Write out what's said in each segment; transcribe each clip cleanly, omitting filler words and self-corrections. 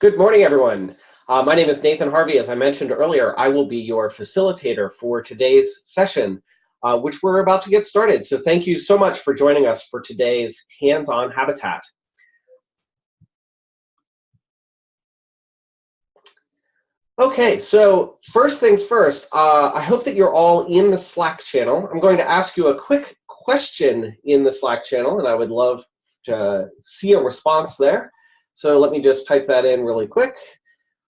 Good morning, everyone. My name is Nathan Harvey. As I mentioned earlier, I will be your facilitator for today's session, which we're about to get started. So thank you so much for joining us for today's hands-on habitat. Okay, so first things first, I hope that you're all in the Slack channel. I'm going to ask you a quick question in the Slack channel, and I would love to see a response there. So let me just type that in really quick.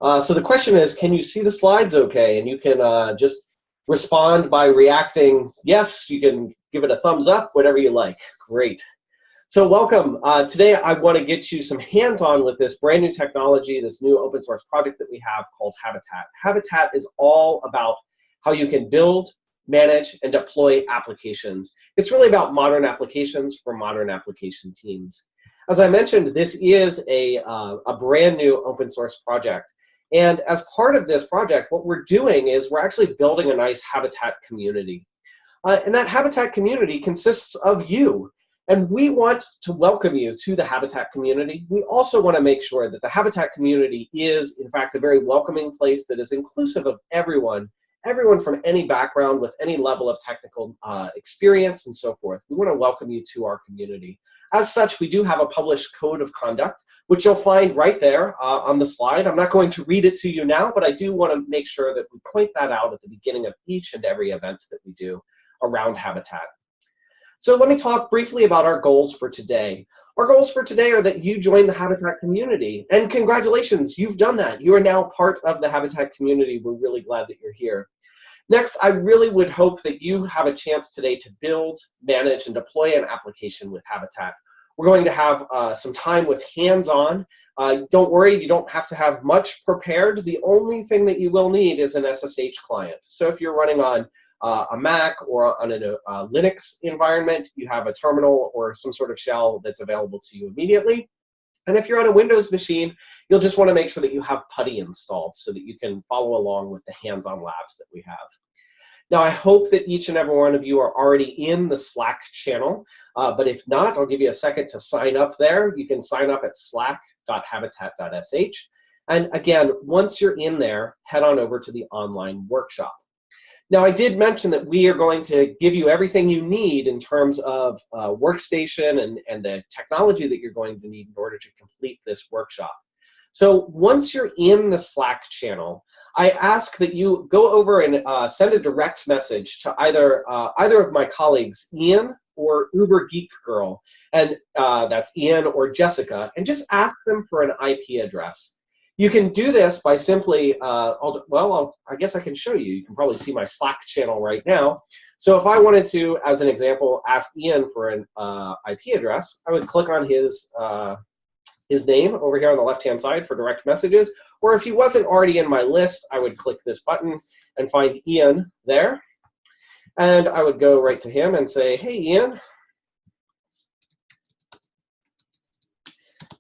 So the question is, can you see the slides okay? And you can just respond by reacting yes. You can give it a thumbs up, whatever you like. Great. So welcome. Today I want to get you some hands-on with this brand new technology, this new open source project that we have called Habitat. Habitat is all about how you can build, manage, and deploy applications. It's really about modern applications for modern application teams. As I mentioned, this is a brand new open source project. And as part of this project, what we're doing is we're actually building a nice Habitat community. And that Habitat community consists of you. And we want to welcome you to the Habitat community. We also want to make sure that the Habitat community is, in fact, a very welcoming place that is inclusive of everyone from any background with any level of technical experience and so forth. We want to welcome you to our community. As such, we do have a published code of conduct, which you'll find right there on the slide. I'm not going to read it to you now, but I do want to make sure that we point that out at the beginning of each and every event that we do around Habitat. So let me talk briefly about our goals for today. Our goals for today are that you join the Habitat community. And congratulations, you've done that. You are now part of the Habitat community. We're really glad that you're here. Next, I really would hope that you have a chance today to build, manage, and deploy an application with Habitat. We're going to have some time with hands-on. Don't worry, you don't have to have much prepared. The only thing that you will need is an SSH client. So if you're running on a Mac or on a Linux environment, you have a terminal or some sort of shell that's available to you immediately. And if you're on a Windows machine, you'll just want to make sure that you have PuTTY installed so that you can follow along with the hands-on labs that we have. Now, I hope that each and every one of you are already in the Slack channel, but if not, I'll give you a second to sign up there. You can sign up at slack.habitat.sh. And again, once you're in there, head on over to the online workshop. Now, I did mention that we are going to give you everything you need in terms of workstation and the technology that you're going to need in order to complete this workshop. So once you're in the Slack channel, I ask that you go over and send a direct message to either of my colleagues, Ian or Uber Geek Girl, and that's Ian or Jessica, and just ask them for an IP address. You can do this by simply, I guess I can show you. You can probably see my Slack channel right now. So if I wanted to, as an example, ask Ian for an IP address, I would click on his name over here on the left-hand side for direct messages. Or if he wasn't already in my list, I would click this button and find Ian there. And I would go right to him and say, hey, Ian.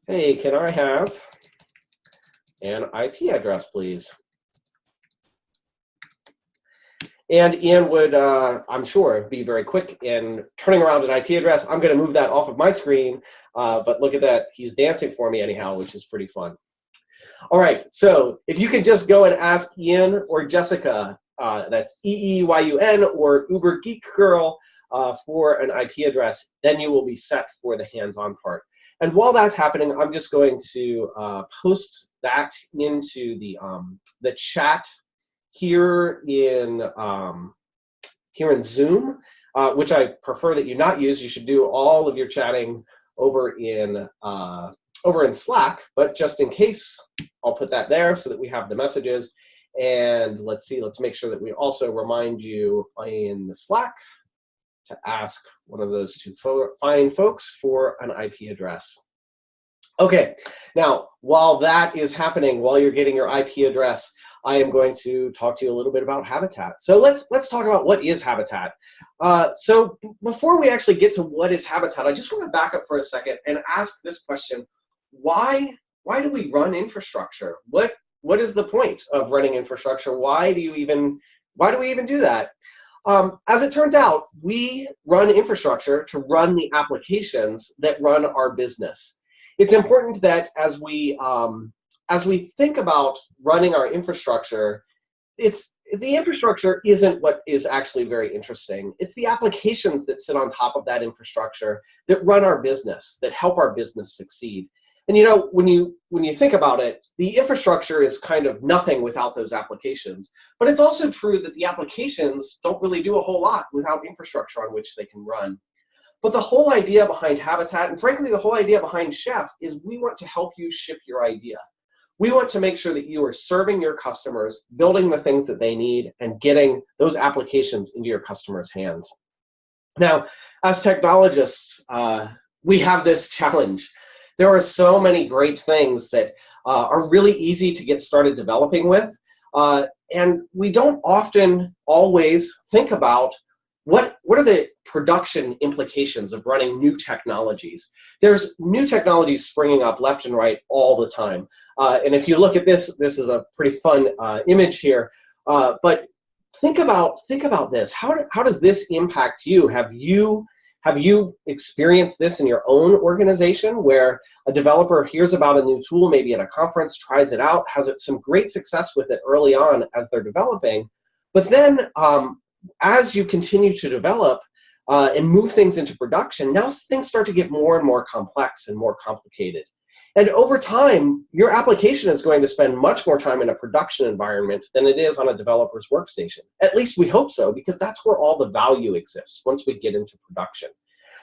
Hey, can I have an IP address, please? And Ian would, I'm sure, be very quick in turning around an IP address. I'm going to move that off of my screen, but look at that. He's dancing for me anyhow, which is pretty fun. All right, so if you could just go and ask Ian or Jessica, that's EEYUN or Uber Geek Girl, for an IP address, then you will be set for the hands-on part. And while that's happening, I'm just going to post that into the chat here in Zoom, which I prefer that you not use. You should do all of your chatting over in Slack, but just in case, I'll put that there so that we have the messages. And let's make sure that we also remind you in the Slack to ask one of those two fine folks for an IP address. Okay, now, while that is happening, while you're getting your IP address, I am going to talk to you a little bit about Habitat. So let's talk about what is Habitat. So before we actually get to what is Habitat, I just want to back up for a second and ask this question: Why do we run infrastructure? What is the point of running infrastructure? Why do we even do that? As it turns out, we run infrastructure to run the applications that run our business. It's important that as we as we think about running our infrastructure, the infrastructure isn't what is actually very interesting. It's the applications that sit on top of that infrastructure that run our business, that help our business succeed. And you know, when you think about it, the infrastructure is kind of nothing without those applications. But it's also true that the applications don't really do a whole lot without infrastructure on which they can run. But the whole idea behind Habitat, and frankly the whole idea behind Chef, is we want to help you ship your idea. We want to make sure that you are serving your customers, building the things that they need, and getting those applications into your customers' hands. Now, as technologists, we have this challenge. There are so many great things that are really easy to get started developing with, and we don't often always think about what are the production implications of running new technologies. There's new technologies springing up left and right all the time. And if you look at this, this is a pretty fun image here. But think about this. How does this impact you? Have you experienced this in your own organization, where a developer hears about a new tool, maybe at a conference, tries it out, has some great success with it early on as they're developing, but then as you continue to develop and move things into production, now things start to get more and more complex and more complicated. And over time, your application is going to spend much more time in a production environment than it is on a developer's workstation. At least we hope so, because that's where all the value exists once we get into production.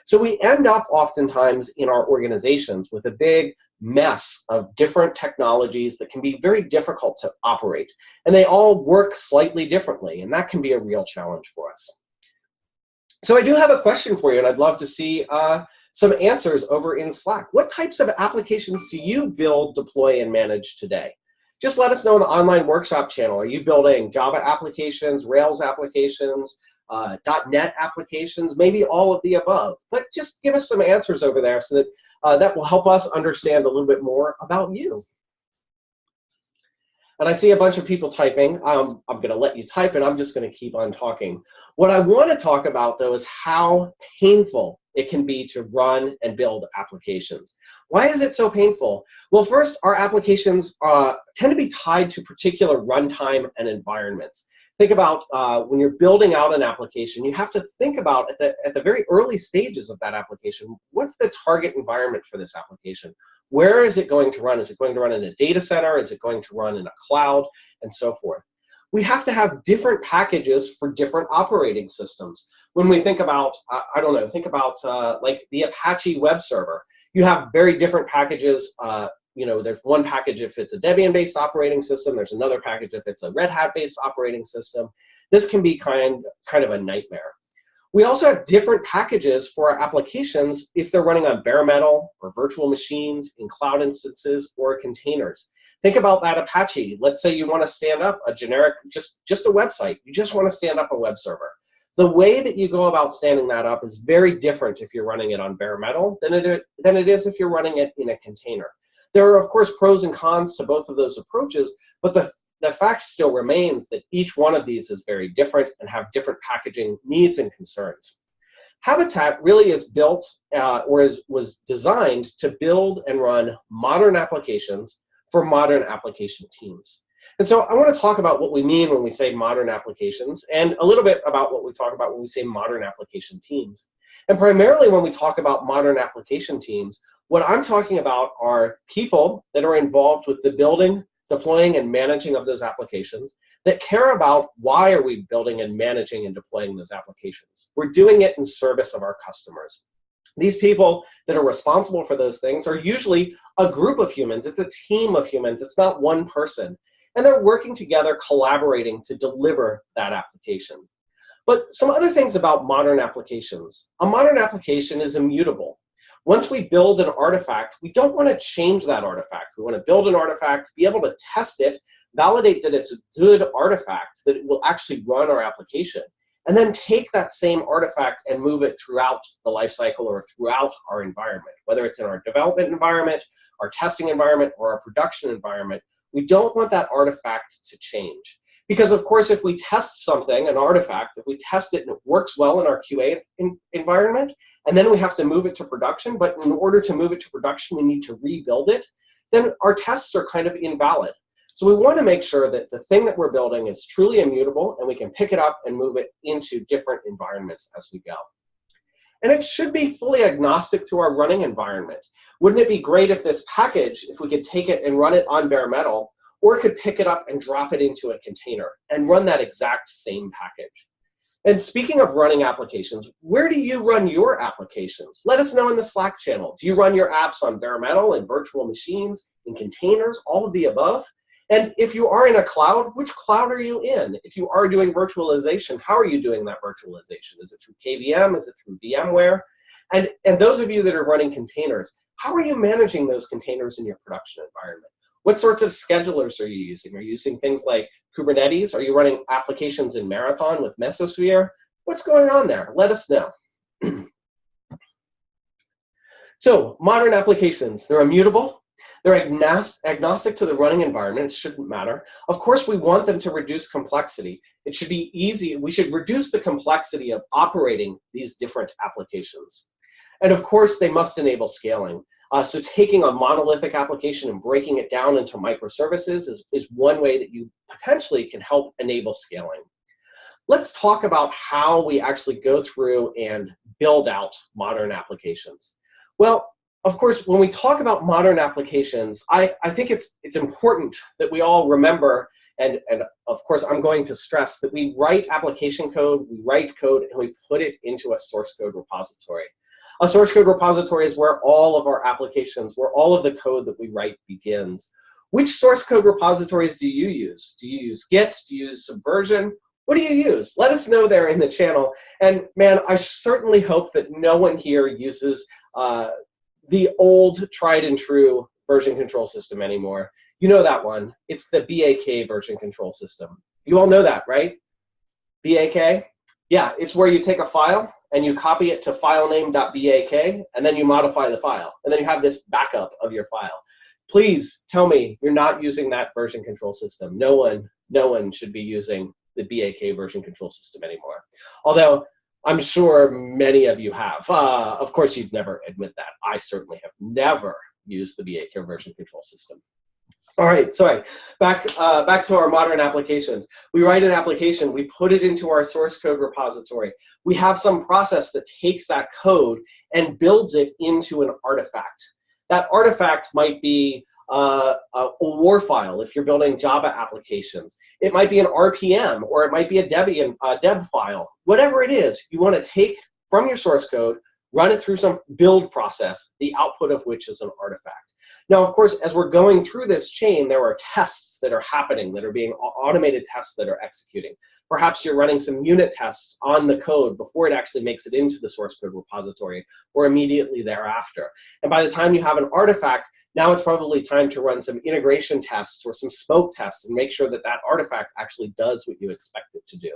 So we end up oftentimes in our organizations with a big mess of different technologies that can be very difficult to operate. And they all work slightly differently, and that can be a real challenge for us. So I do have a question for you, and I'd love to see some answers over in Slack. What types of applications do you build, deploy, and manage today? Just let us know in the online workshop channel. Are you building Java applications, Rails applications, .NET applications, maybe all of the above? But just give us some answers over there so that that will help us understand a little bit more about you. And I see a bunch of people typing. I'm going to let you type, and I'm just going to keep on talking. What I want to talk about, though, is how painful it can be to run and build applications. Why is it so painful? Well, first, our applications tend to be tied to particular runtime and environments. Think about when you're building out an application, you have to think about at the very early stages of that application, what's the target environment for this application? Where is it going to run? Is it going to run in a data center? Is it going to run in a cloud? And so forth. We have to have different packages for different operating systems. When we think about, I don't know, think about like the Apache web server. You have very different packages. You know, there's one package if it's a Debian-based operating system. There's another package if it's a Red Hat-based operating system. This can be kind of a nightmare. We also have different packages for our applications if they're running on bare metal or virtual machines, in cloud instances, or containers. Think about that Apache. Let's say you want to stand up a generic, just a website. You just want to stand up a web server. The way that you go about standing that up is very different if you're running it on bare metal than it is if you're running it in a container. There are, of course, pros and cons to both of those approaches, but the fact still remains that each one of these is very different and have different packaging needs and concerns. Habitat really is built was designed to build and run modern applications for modern application teams. And so I want to talk about what we mean when we say modern applications, and a little bit about what we talk about when we say modern application teams. And primarily when we talk about modern application teams, what I'm talking about are people that are involved with the building, deploying, and managing of those applications that care about why are we building and managing and deploying those applications. We're doing it in service of our customers. These people that are responsible for those things are usually a group of humans. It's a team of humans. It's not one person. And they're working together, collaborating to deliver that application. But some other things about modern applications. A modern application is immutable. Once we build an artifact, we don't want to change that artifact. We want to build an artifact, be able to test it, validate that it's a good artifact, that it will actually run our application, and then take that same artifact and move it throughout the lifecycle or throughout our environment, whether it's in our development environment, our testing environment, or our production environment. We don't want that artifact to change. Because of course, if we test something, an artifact, if we test it and it works well in our QA environment, and then we have to move it to production, but in order to move it to production, we need to rebuild it, then our tests are kind of invalid. So we want to make sure that the thing that we're building is truly immutable, and we can pick it up and move it into different environments as we go. And it should be fully agnostic to our running environment. Wouldn't it be great if this package, if we could take it and run it on bare metal, or could pick it up and drop it into a container and run that exact same package? And speaking of running applications, where do you run your applications? Let us know in the Slack channel. Do you run your apps on bare metal, in virtual machines, in containers, all of the above? And if you are in a cloud, which cloud are you in? If you are doing virtualization, how are you doing that virtualization? Is it through KVM? Is it through VMware? And those of you that are running containers, how are you managing those containers in your production environment? What sorts of schedulers are you using? Are you using things like Kubernetes? Are you running applications in Marathon with Mesosphere? What's going on there? Let us know. So, modern applications, they're immutable. They're agnostic to the running environment. It shouldn't matter. Of course, we want them to reduce complexity. It should be easy. We should reduce the complexity of operating these different applications. And of course, they must enable scaling. So taking a monolithic application and breaking it down into microservices is one way that you potentially can help enable scaling. Let's talk about how we actually go through and build out modern applications. Well, of course, when we talk about modern applications, I think it's important that we all remember, and of course I'm going to stress, that we write application code, we write code, and we put it into a source code repository. A source code repository is where all of our applications, where all of the code that we write begins. Which source code repositories do you use? Do you use Git? Do you use Subversion? What do you use? Let us know there in the channel. And man, I certainly hope that no one here uses the old tried and true version control system anymore. You know that one. It's the BAK version control system. You all know that, right? BAK? Yeah, it's where you take a file and you copy it to filename.bak, and then you modify the file. And then you have this backup of your file. Please tell me you're not using that version control system. No one should be using the BAK version control system anymore. Although, I'm sure many of you have. Of course, you'd never admit that. I certainly have never used the BAK version control system. All right, sorry. Back to our modern applications. We write an application. We put it into our source code repository. We have some process that takes that code and builds it into an artifact. That artifact might be a WAR file if you're building Java applications. It might be an RPM, or it might be a deb file. Whatever it is, you want to take from your source code, run it through some build process, the output of which is an artifact. Now, of course, as we're going through this chain, there are tests that are happening, that are being automated tests that are executing. Perhaps you're running some unit tests on the code before it actually makes it into the source code repository, or immediately thereafter. And by the time you have an artifact, now it's probably time to run some integration tests or some smoke tests and make sure that that artifact actually does what you expect it to do.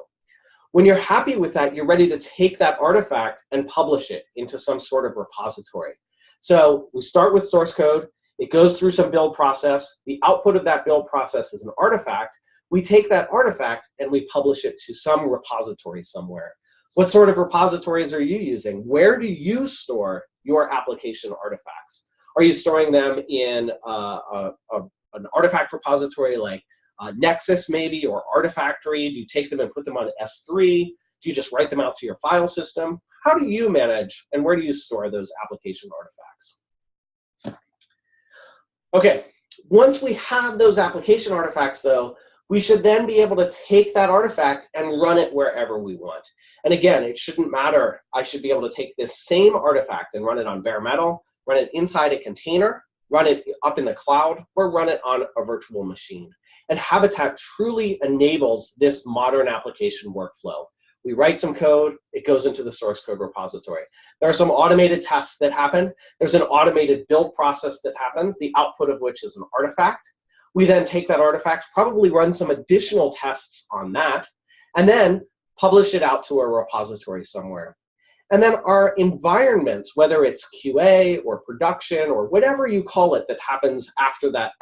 When you're happy with that, you're ready to take that artifact and publish it into some sort of repository. So we start with source code. It goes through some build process. The output of that build process is an artifact. We take that artifact and we publish it to some repository somewhere. What sort of repositories are you using? Where do you store your application artifacts? Are you storing them in an artifact repository like Nexus maybe, or Artifactory? Do you take them and put them on S3? Do you just write them out to your file system? How do you manage and where do you store those application artifacts? Okay, once we have those application artifacts though, we should then be able to take that artifact and run it wherever we want. And again, it shouldn't matter. I should be able to take this same artifact and run it on bare metal, run it inside a container, run it up in the cloud, or run it on a virtual machine. And Habitat truly enables this modern application workflow. We write some code, it goes into the source code repository. There are some automated tests that happen. There's an automated build process that happens, the output of which is an artifact. We then take that artifact, probably run some additional tests on that, and then publish it out to a repository somewhere. And then our environments, whether it's QA or production or whatever you call it that happens after that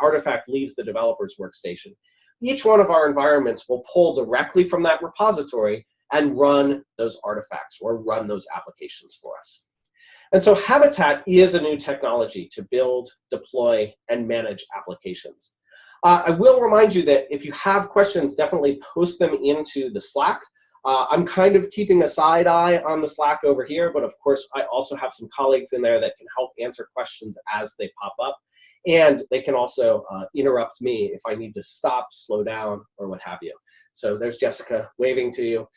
artifact leaves the developer's workstation, each one of our environments will pull directly from that repository and run those artifacts or run those applications for us. And so Habitat is a new technology to build, deploy, and manage applications. I will remind you that if you have questions, definitely post them into the Slack. I'm kind of keeping a side eye on the Slack over here, but of course, I also have some colleagues in there that can help answer questions as they pop up. And they can also interrupt me if I need to stop, slow down, or what have you. So there's Jessica waving to you.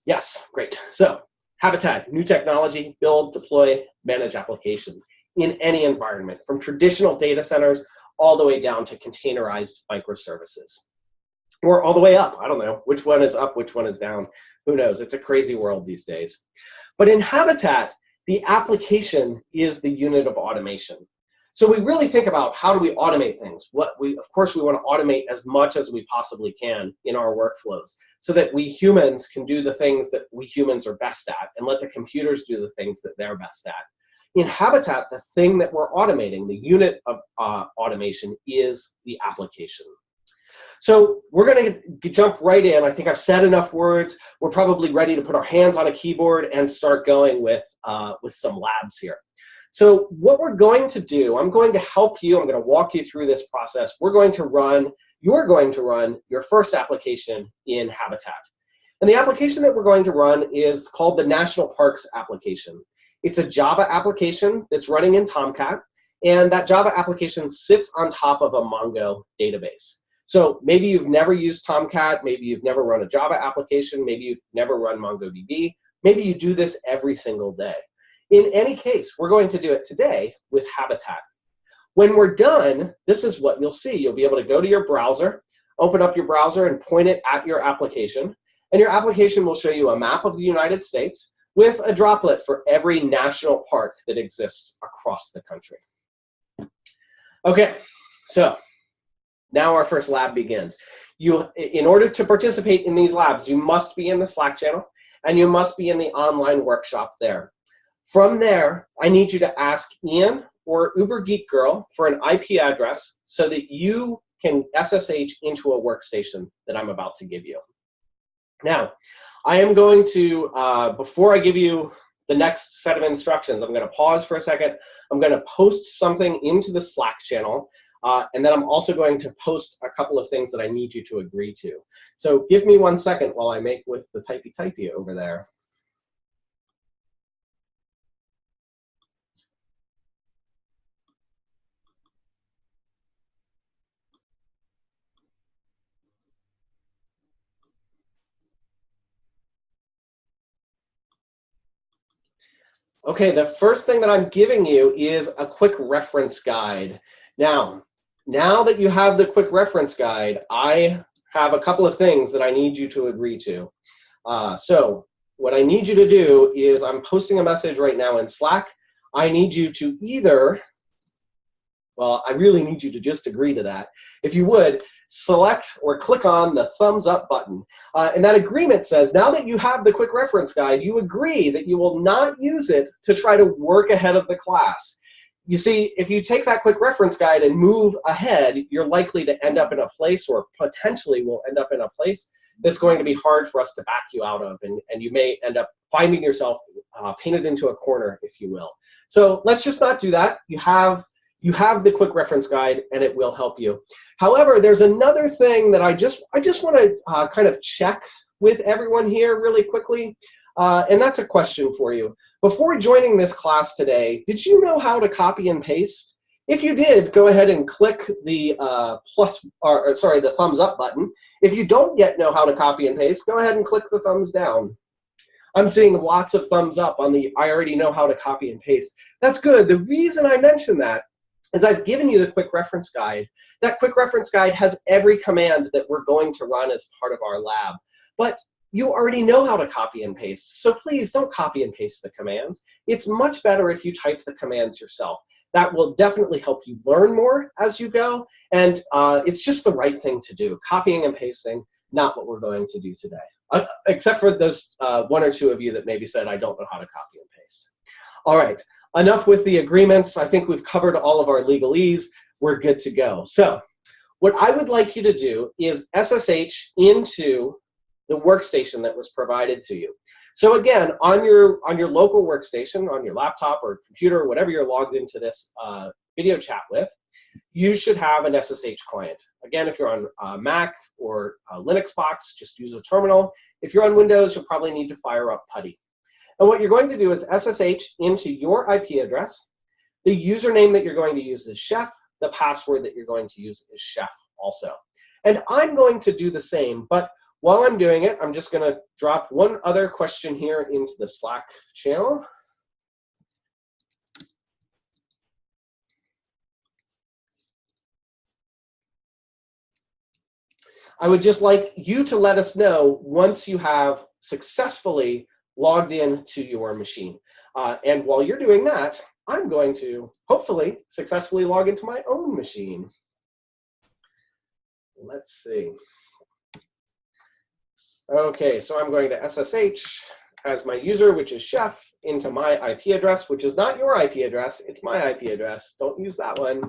Yes, great. So Habitat, new technology, build, deploy, manage applications in any environment, from traditional data centers all the way down to containerized microservices. Or all the way up. I don't know which one is up, which one is down. Who knows? It's a crazy world these days. But in Habitat, the application is the unit of automation. So we really think about how do we automate things. Of course, we want to automate as much as we possibly can in our workflows so that we humans can do the things that we humans are best at and let the computers do the things that they're best at. In Habitat, the thing that we're automating, the unit of automation, is the application. So we're going to jump right in. I think I've said enough words. We're probably ready to put our hands on a keyboard and start going with some labs here. So what we're going to do, I'm going to help you. I'm going to walk you through this process. You're going to run your first application in Habitat. And the application that we're going to run is called the National Parks application. It's a Java application that's running in Tomcat. And that Java application sits on top of a Mongo database. So maybe you've never used Tomcat, maybe you've never run a Java application, maybe you've never run MongoDB, maybe you do this every single day. In any case, we're going to do it today with Habitat. When we're done, this is what you'll see. You'll be able to go to your browser, open up your browser and point it at your application, and your application will show you a map of the United States with a droplet for every national park that exists across the country. Okay, so now our first lab begins. In order to participate in these labs, you must be in the Slack channel, and you must be in the online workshop there. From there, I need you to ask Ian or Uber Geek Girl for an IP address so that you can SSH into a workstation that I'm about to give you. Now, I am going to, before I give you the next set of instructions, I'm going to pause for a second. I'm going to post something into the Slack channel. And then I'm also going to post a couple of things that I need you to agree to. So give me 1 second while I make with the typey over there. Okay, the first thing that I'm giving you is a quick reference guide. Now that you have the quick reference guide, I have a couple of things that I need you to agree to. So what I need you to do is I'm posting a message right now in Slack. I need you to either, well, I really need you to just agree to that. If you would, select or click on the thumbs up button. And that agreement says, now that you have the quick reference guide, you agree that you will not use it to try to work ahead of the class. You see, if you take that quick reference guide and move ahead, you're likely to end up in a place, or potentially will end up in a place, that's going to be hard for us to back you out of. And you may end up finding yourself painted into a corner, if you will. So let's just not do that. You have the quick reference guide, and it will help you. However, there's another thing that I just want to kind of check with everyone here really quickly, and that's a question for you. Before joining this class today, did you know how to copy and paste? If you did, go ahead and click the the thumbs up button. If you don't yet know how to copy and paste, go ahead and click the thumbs down. I'm seeing lots of thumbs up on the I already know how to copy and paste. That's good. The reason I mention that is I've given you the quick reference guide. That quick reference guide has every command that we're going to run as part of our lab. But you already know how to copy and paste, so please don't copy and paste the commands. It's much better if you type the commands yourself. That will definitely help you learn more as you go, and it's just the right thing to do. Copying and pasting, not what we're going to do today, except for those 1 or 2 of you that maybe said, I don't know how to copy and paste. All right. Enough with the agreements. I think we've covered all of our legalese. We're good to go. So what I would like you to do is SSH into the workstation that was provided to you. So again, on your local workstation, on your laptop or computer, whatever you're logged into this video chat with, you should have an SSH client. Again, if you're on Mac or Linux box, just use a terminal. If you're on Windows, you'll probably need to fire up PuTTY. And what you're going to do is SSH into your IP address. The username that you're going to use is chef. The password that you're going to use is chef also. And I'm going to do the same, but while I'm doing it, I'm just going to drop one other question here into the Slack channel. I would just like you to let us know once you have successfully logged in to your machine. And while you're doing that, I'm going to hopefully successfully log into my own machine. Let's see. Okay, so I'm going to SSH as my user, which is chef, into my IP address, which is not your IP address. It's my IP address. Don't use that one.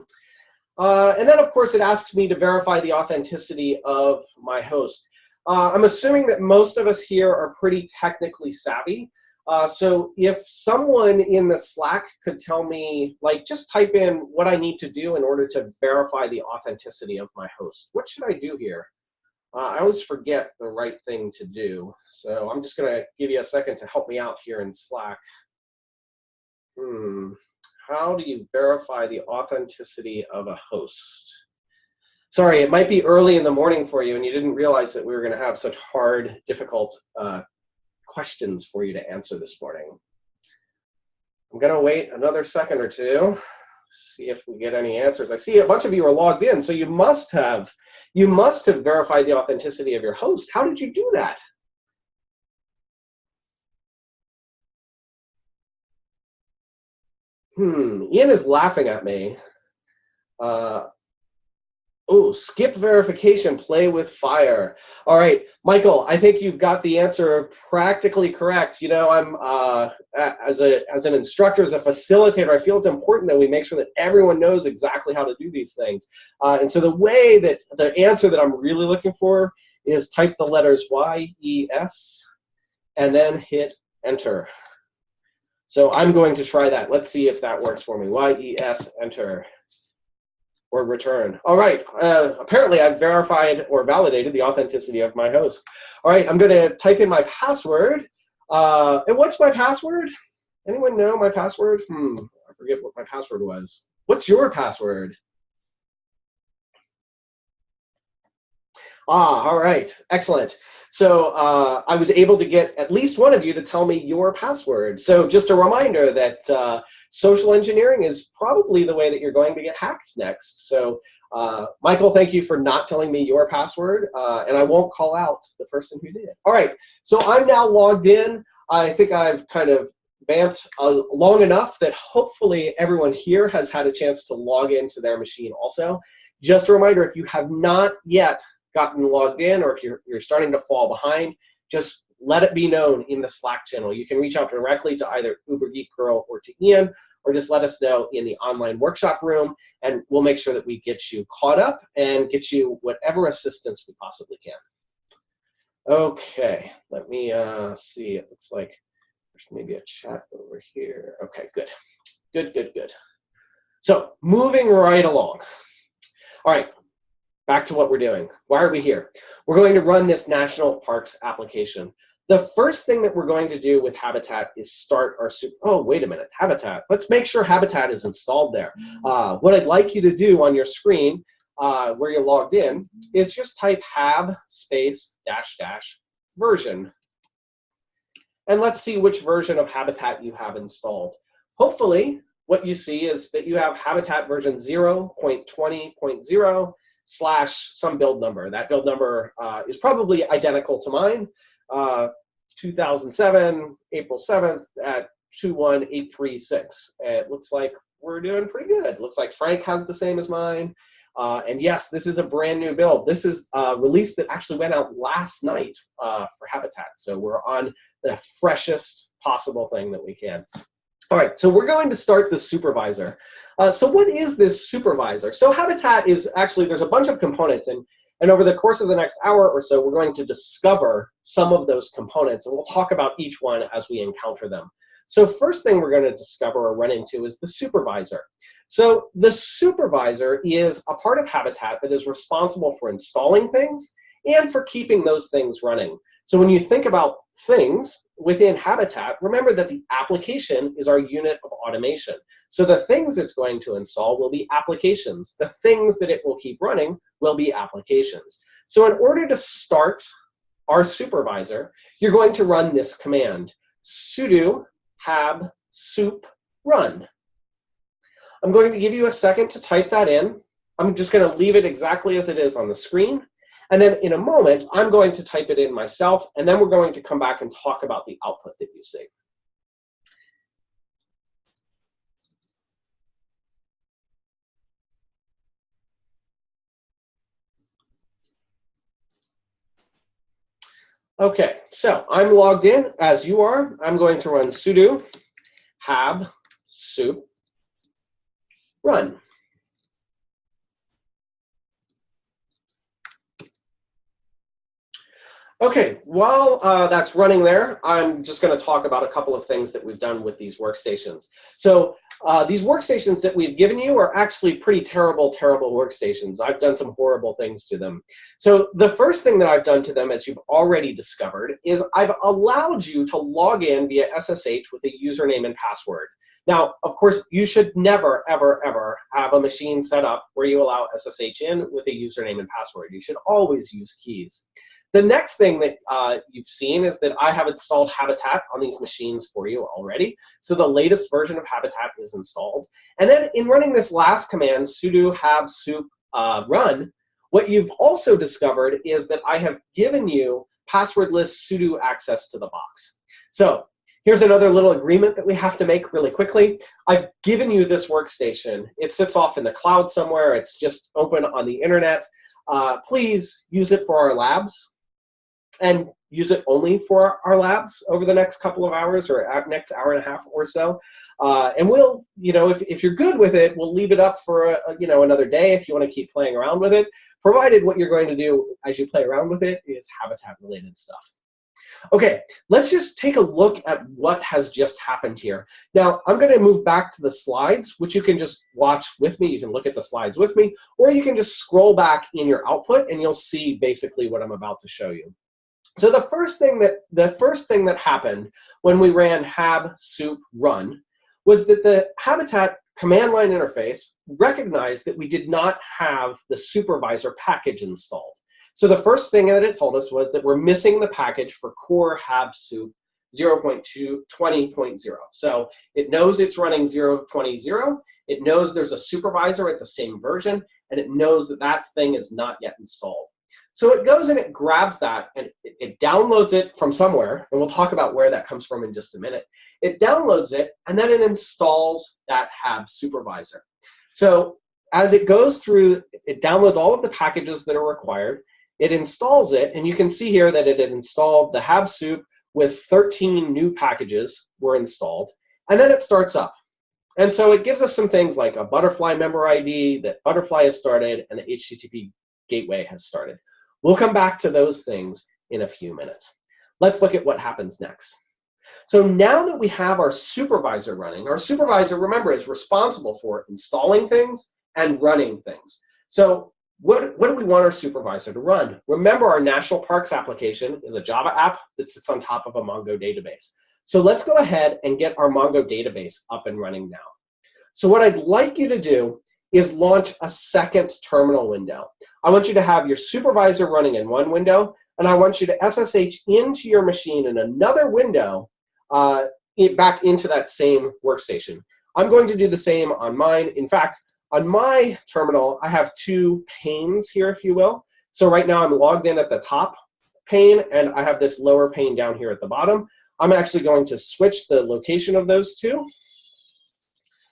And then, of course, it asks me to verify the authenticity of my host. I'm assuming that most of us here are pretty technically savvy. So if someone in the Slack could tell me, like, just type in what I need to do in order to verify the authenticity of my host. What should I do here? I always forget the right thing to do. So I'm just going to give you a second to help me out here in Slack. How do you verify the authenticity of a host? Sorry, it might be early in the morning for you and you didn't realize that we were going to have such hard, difficult questions for you to answer this morning. I'm going to wait another second or two, see if we get any answers. I see a bunch of you are logged in, so you must have verified the authenticity of your host. How did you do that? Ian is laughing at me. Oh, skip verification, play with fire. All right, Michael, I think you've got the answer practically correct. You know, I'm as an instructor, as a facilitator, I feel it's important that we make sure that everyone knows exactly how to do these things. And so the way that the answer that I'm really looking for is type the letters Y-E-S and then hit enter. So I'm going to try that. Let's see if that works for me. Y-E-S, enter. Or return. All right, apparently I've verified or validated the authenticity of my host. All right, I'm gonna type in my password. And what's my password? Anyone know my password? I forget what my password was. What's your password? All right, excellent. So I was able to get at least one of you to tell me your password. So just a reminder that social engineering is probably the way that you're going to get hacked next. So Michael, thank you for not telling me your password, and I won't call out the person who did. All right, so I'm now logged in. I think I've kind of vamped long enough that hopefully everyone here has had a chance to log into their machine also. Just a reminder, if you have not yet gotten logged in, or if you're starting to fall behind, just let it be known in the Slack channel. You can reach out directly to either Uber Geek Girl or to Ian, or just let us know in the online workshop room, and we'll make sure that we get you caught up and get you whatever assistance we possibly can. Okay, let me see. It looks like there's maybe a chat over here. Okay, good. Good. So moving right along. All right. Back to what we're doing. Why are we here? We're going to run this national parks application. The first thing that we're going to do with Habitat is start our oh, wait a minute, Habitat. Let's make sure Habitat is installed there. What I'd like you to do on your screen where you're logged in is just type have space -- version. And let's see which version of Habitat you have installed. Hopefully, what you see is that you have Habitat version 0.20.0 / some build number. That build number is probably identical to mine, 2007, April 7th at 21836. It looks like we're doing pretty good. It looks like Frank has the same as mine. And yes, this is a brand new build. This is a release that actually went out last night for Habitat. So we're on the freshest possible thing that we can. All right, so we're going to start the supervisor. So what is this supervisor? So Habitat is actually, there's a bunch of components, and And over the course of the next hour or so, we're going to discover some of those components, and we'll talk about each one as we encounter them. So first thing we're going to discover or run into is the supervisor. So the supervisor is a part of Habitat that is responsible for installing things and for keeping those things running. So when you think about things within Habitat, remember that the application is our unit of automation. So the things it's going to install will be applications. The things that it will keep running will be applications. So in order to start our supervisor, you're going to run this command, sudo hab soup run. I'm going to give you a second to type that in. I'm just going to leave it exactly as it is on the screen. And then in a moment, I'm going to type it in myself, and then we're going to come back and talk about the output that you see. Okay, so I'm logged in as you are. I'm going to run sudo hab soup run. Okay, while that's running there, I'm just going to talk about a couple of things that we've done with these workstations. So these workstations that we've given you are actually pretty terrible workstations. I've done some horrible things to them. So the first thing that I've done to them, as you've already discovered, is I've allowed you to log in via SSH with a username and password. Now, of course, you should never, ever, ever have a machine set up where you allow SSH in with a username and password. You should always use keys. The next thing that you've seen is that I have installed Habitat on these machines for you already. So the latest version of Habitat is installed. And then in running this last command, sudo hab soup run, what you've also discovered is that I have given you passwordless sudo access to the box. So here's another little agreement that we have to make really quickly. I've given you this workstation. It sits off in the cloud somewhere. It's just open on the internet. Please use it for our labs, and use it only for our labs over the next couple of hours or next hour and a half or so. And we'll, if you're good with it, we'll leave it up for another day if you want to keep playing around with it, provided what you're going to do as you play around with it is Habitat-related stuff. Okay, let's just take a look at what has just happened here. Now, I'm going to move back to the slides, which you can just watch with me. You can look at the slides with me, or you can just scroll back in your output, and you'll see basically what I'm about to show you. So the first thing that happened when we ran hab soup run was that the Habitat command line interface recognized that we did not have the supervisor package installed. So the first thing that it told us was that we're missing the package for core hab soup 0.20.0. So it knows it's running 0.20. It knows there's a supervisor at the same version, and it knows that that thing is not yet installed. So it goes and it grabs that, and it downloads it from somewhere, and we'll talk about where that comes from in just a minute. It downloads it, and then it installs that hab supervisor. So as it goes through, it downloads all of the packages that are required. It installs it, and you can see here that it had installed the hab soup with 13 new packages were installed, and then it starts up. And so it gives us some things like a butterfly member ID, that butterfly has started, and the HTTP gateway has started. We'll come back to those things in a few minutes. Let's look at what happens next. So now that we have our supervisor running, our supervisor, remember, is responsible for installing things and running things. So what do we want our supervisor to run? Remember, our National Parks application is a Java app that sits on top of a Mongo database. So let's go ahead and get our Mongo database up and running now. So what I'd like you to do is launch a second terminal window. I want you to have your supervisor running in one window, and I want you to SSH into your machine in another window back into that same workstation. I'm going to do the same on mine. In fact, on my terminal, I have two panes here, if you will. So right now, I'm logged in at the top pane, and I have this lower pane down here at the bottom. I'm actually going to switch the location of those two.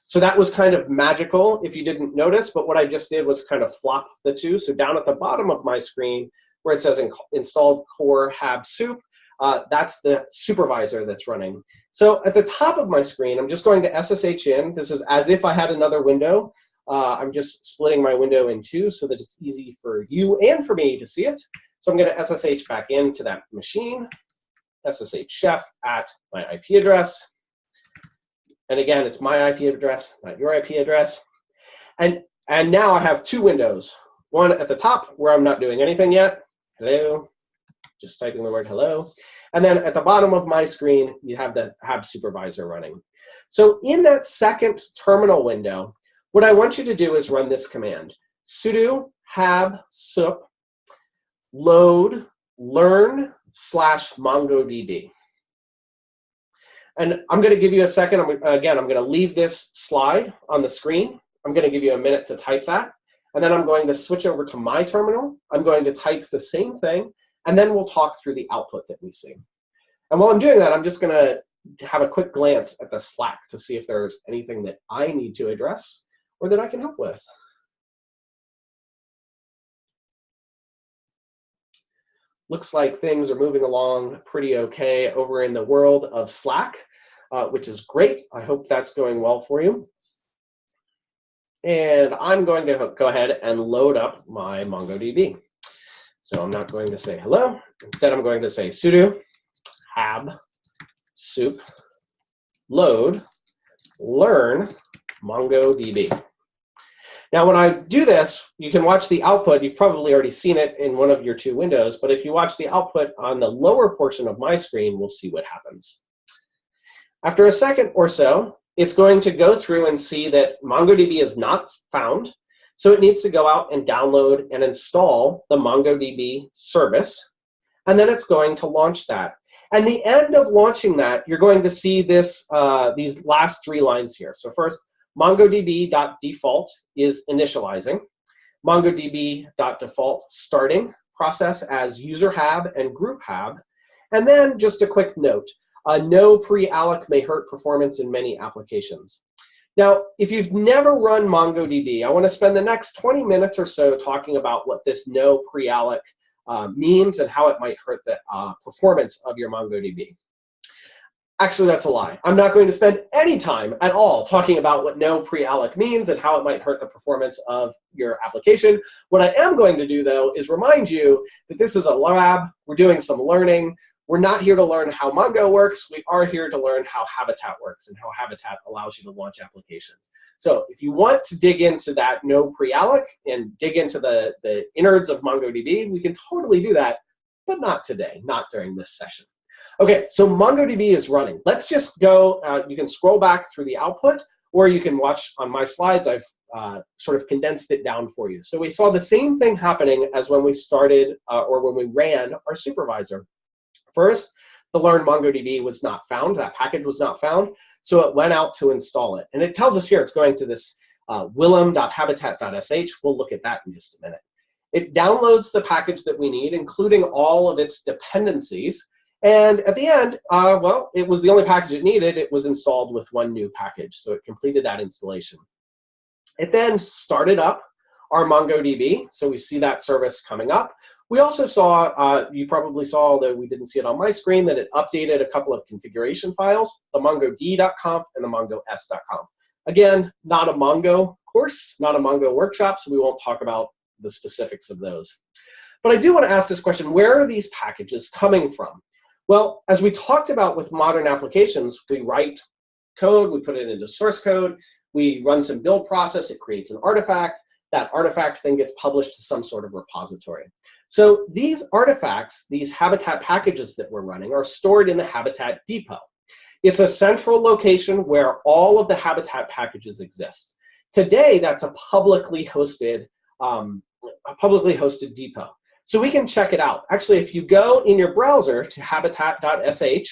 So that was kind of magical if you didn't notice, but what I just did was kind of flop the two. So down at the bottom of my screen where it says installed core hab soup, that's the supervisor that's running. So at the top of my screen, I'm just going to SSH in. This is as if I had another window I'm just splitting my window in two so that it's easy for you and for me to see it. So I'm going to SSH back into that machine, SSH chef at my IP address. And again, it's my IP address, not your IP address. And now I have two windows. One at the top where I'm not doing anything yet. Hello. Just typing the word hello. And then at the bottom of my screen, you have the Hab supervisor running. So in that second terminal window, what I want you to do is run this command: sudo hab sup load learn / mongodb. And I'm going to give you a second. Again, I'm going to leave this slide on the screen. I'm going to give you a minute to type that. And then I'm going to switch over to my terminal. I'm going to type the same thing. And then we'll talk through the output that we see. And while I'm doing that, I'm just going to have a quick glance at the Slack to see if there's anything that I need to address or that I can help with. Looks like things are moving along pretty okay over in the world of Slack, which is great. I hope that's going well for you. And I'm going to go ahead and load up my MongoDB. So I'm not going to say hello. Instead, I'm going to say sudo hab sup load learn MongoDB. Now, when I do this, you can watch the output. You've probably already seen it in one of your two windows. But if you watch the output on the lower portion of my screen, we'll see what happens. After a second or so, it's going to go through and see that MongoDB is not found. So it needs to go out and download and install the MongoDB service. And then it's going to launch that. And the end of launching that, you're going to see this, these last three lines here. So first, MongoDB.default is initializing. MongoDB.default starting process as user hab and group hab. And then just a quick note, no pre-alloc may hurt performance in many applications. Now, if you've never run MongoDB, I want to spend the next 20 minutes or so talking about what this no pre-alloc means and how it might hurt the performance of your MongoDB. Actually, that's a lie. I'm not going to spend any time at all talking about what no pre-alloc means and how it might hurt the performance of your application. What I am going to do, though, is remind you that this is a lab. We're doing some learning. We're not here to learn how Mongo works. We are here to learn how Habitat works and how Habitat allows you to launch applications. So if you want to dig into that no pre-alloc and dig into the innards of MongoDB, we can totally do that, but not today, not during this session. OK, so MongoDB is running. Let's just go. You can scroll back through the output, or you can watch on my slides. I've sort of condensed it down for you. So we saw the same thing happening as when we started or when we ran our supervisor. First, the learn MongoDB was not found. That package was not found. So it went out to install it. And it tells us here it's going to this willem.habitat.sh. We'll look at that in just a minute. It downloads the package that we need, including all of its dependencies. And at the end, well, it was the only package it needed. It was installed with one new package. So it completed that installation. It then started up our MongoDB. So we see that service coming up. We also saw, you probably saw, although we didn't see it on my screen, that it updated a couple of configuration files, the mongodb.conf and the mongos.conf. Again, not a Mongo course, not a Mongo workshop, so we won't talk about the specifics of those. But I do want to ask this question: where are these packages coming from? Well, as we talked about with modern applications, we write code, we put it into source code, we run some build process, it creates an artifact. That artifact then gets published to some sort of repository. So these artifacts, these Habitat packages that we're running, are stored in the Habitat depot. It's a central location where all of the Habitat packages exist. Today, that's a publicly hosted depot. So we can check it out. Actually, if you go in your browser to habitat.sh,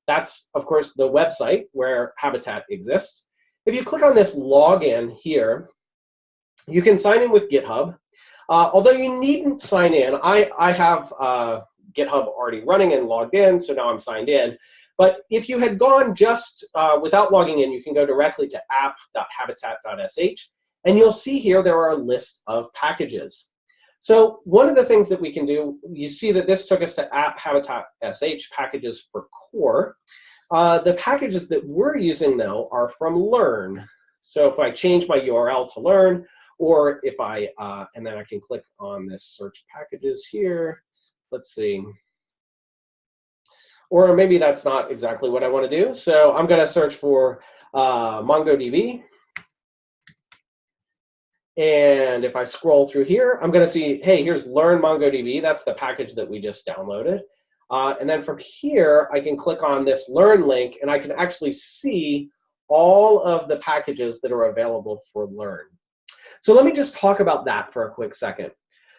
that's, of course, the website where Habitat exists. If you click on this login here, you can sign in with GitHub. Although you needn't sign in. I have GitHub already running and logged in, so now I'm signed in. But if you had gone just without logging in, you can go directly to app.habitat.sh, and you'll see here there are a list of packages. So one of the things that we can do, you see that this took us to app.habitat.sh packages for core. The packages that we're using, though, are from learn. So if I change my URL to learn, or if I, and then I can click on this search packages here. Let's see. Or maybe that's not exactly what I want to do. So I'm going to search for MongoDB. And if I scroll through here, I'm going to see, hey, here's Learn MongoDB. That's the package that we just downloaded. And then from here, I can click on this Learn link, and I can actually see all of the packages that are available for Learn. So let me just talk about that for a quick second.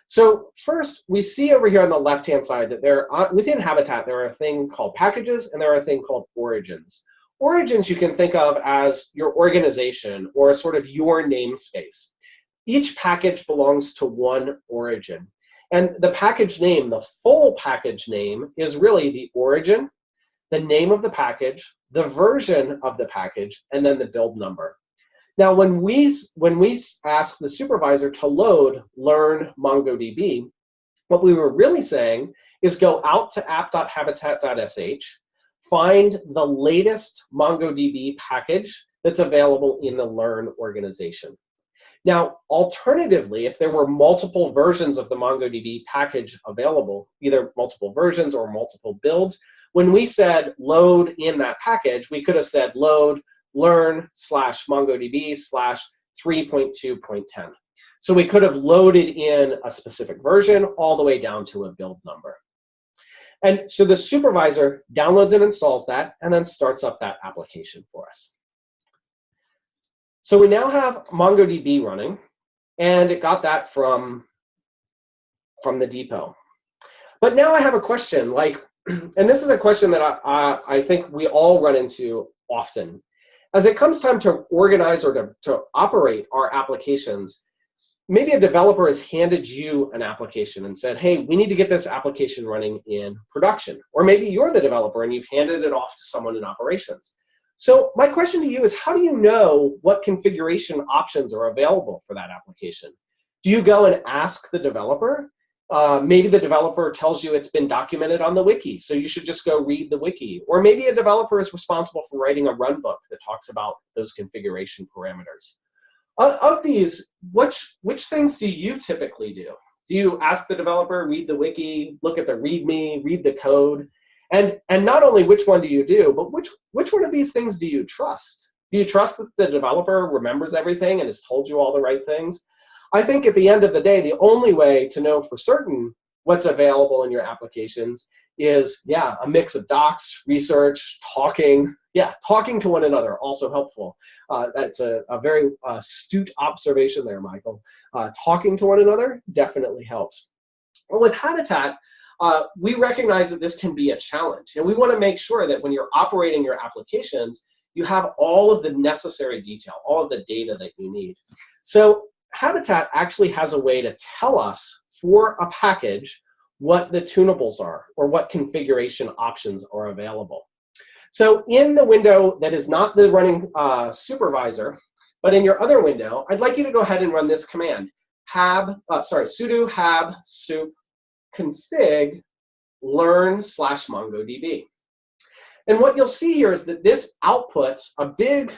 So first, we see over here on the left-hand side that there are, within Habitat, there are a thing called packages, and there are a thing called origins. Origins you can think of as your organization or sort of your namespace. Each package belongs to one origin. And the package name, the full package name, is really the origin, the name of the package, the version of the package, and then the build number. Now, when we ask the supervisor to load Learn MongoDB, what we were really saying is go out to app.habitat.sh, find the latest MongoDB package that's available in the Learn organization. Now, alternatively, if there were multiple versions of the MongoDB package available, either multiple versions or multiple builds, when we said load in that package, we could have said load learn/MongoDB/3.2.10. So we could have loaded in a specific version all the way down to a build number. And so the supervisor downloads and installs that and then starts up that application for us. So we now have MongoDB running, and it got that from the depot. But now I have a question, like, and this is a question that I think we all run into often. As it comes time to organize or to operate our applications, maybe a developer has handed you an application and said, hey, we need to get this application running in production. Or maybe you're the developer and you've handed it off to someone in operations. So my question to you is, how do you know what configuration options are available for that application? Do you go and ask the developer? Maybe the developer tells you it's been documented on the wiki, so you should just go read the wiki. Or maybe a developer is responsible for writing a run book that talks about those configuration parameters. Of these, which things do you typically do? Do you ask the developer, read the wiki, look at the README, read the code? And not only which one do you do, but which one of these things do you trust? Do you trust that the developer remembers everything and has told you all the right things? I think at the end of the day, the only way to know for certain what's available in your applications is, yeah, a mix of docs, research, talking. Yeah, talking to one another, also helpful. That's a very astute observation there, Michael. Talking to one another definitely helps. Well, with Habitat, we recognize that this can be a challenge. And we want to make sure that when you're operating your applications, you have all of the necessary detail, all of the data that you need. So Habitat actually has a way to tell us for a package what the tunables are or what configuration options are available. So in the window that is not the running supervisor, but in your other window, I'd like you to go ahead and run this command, sudo hab sup config learn/MongoDB. And what you'll see here is that this outputs a big,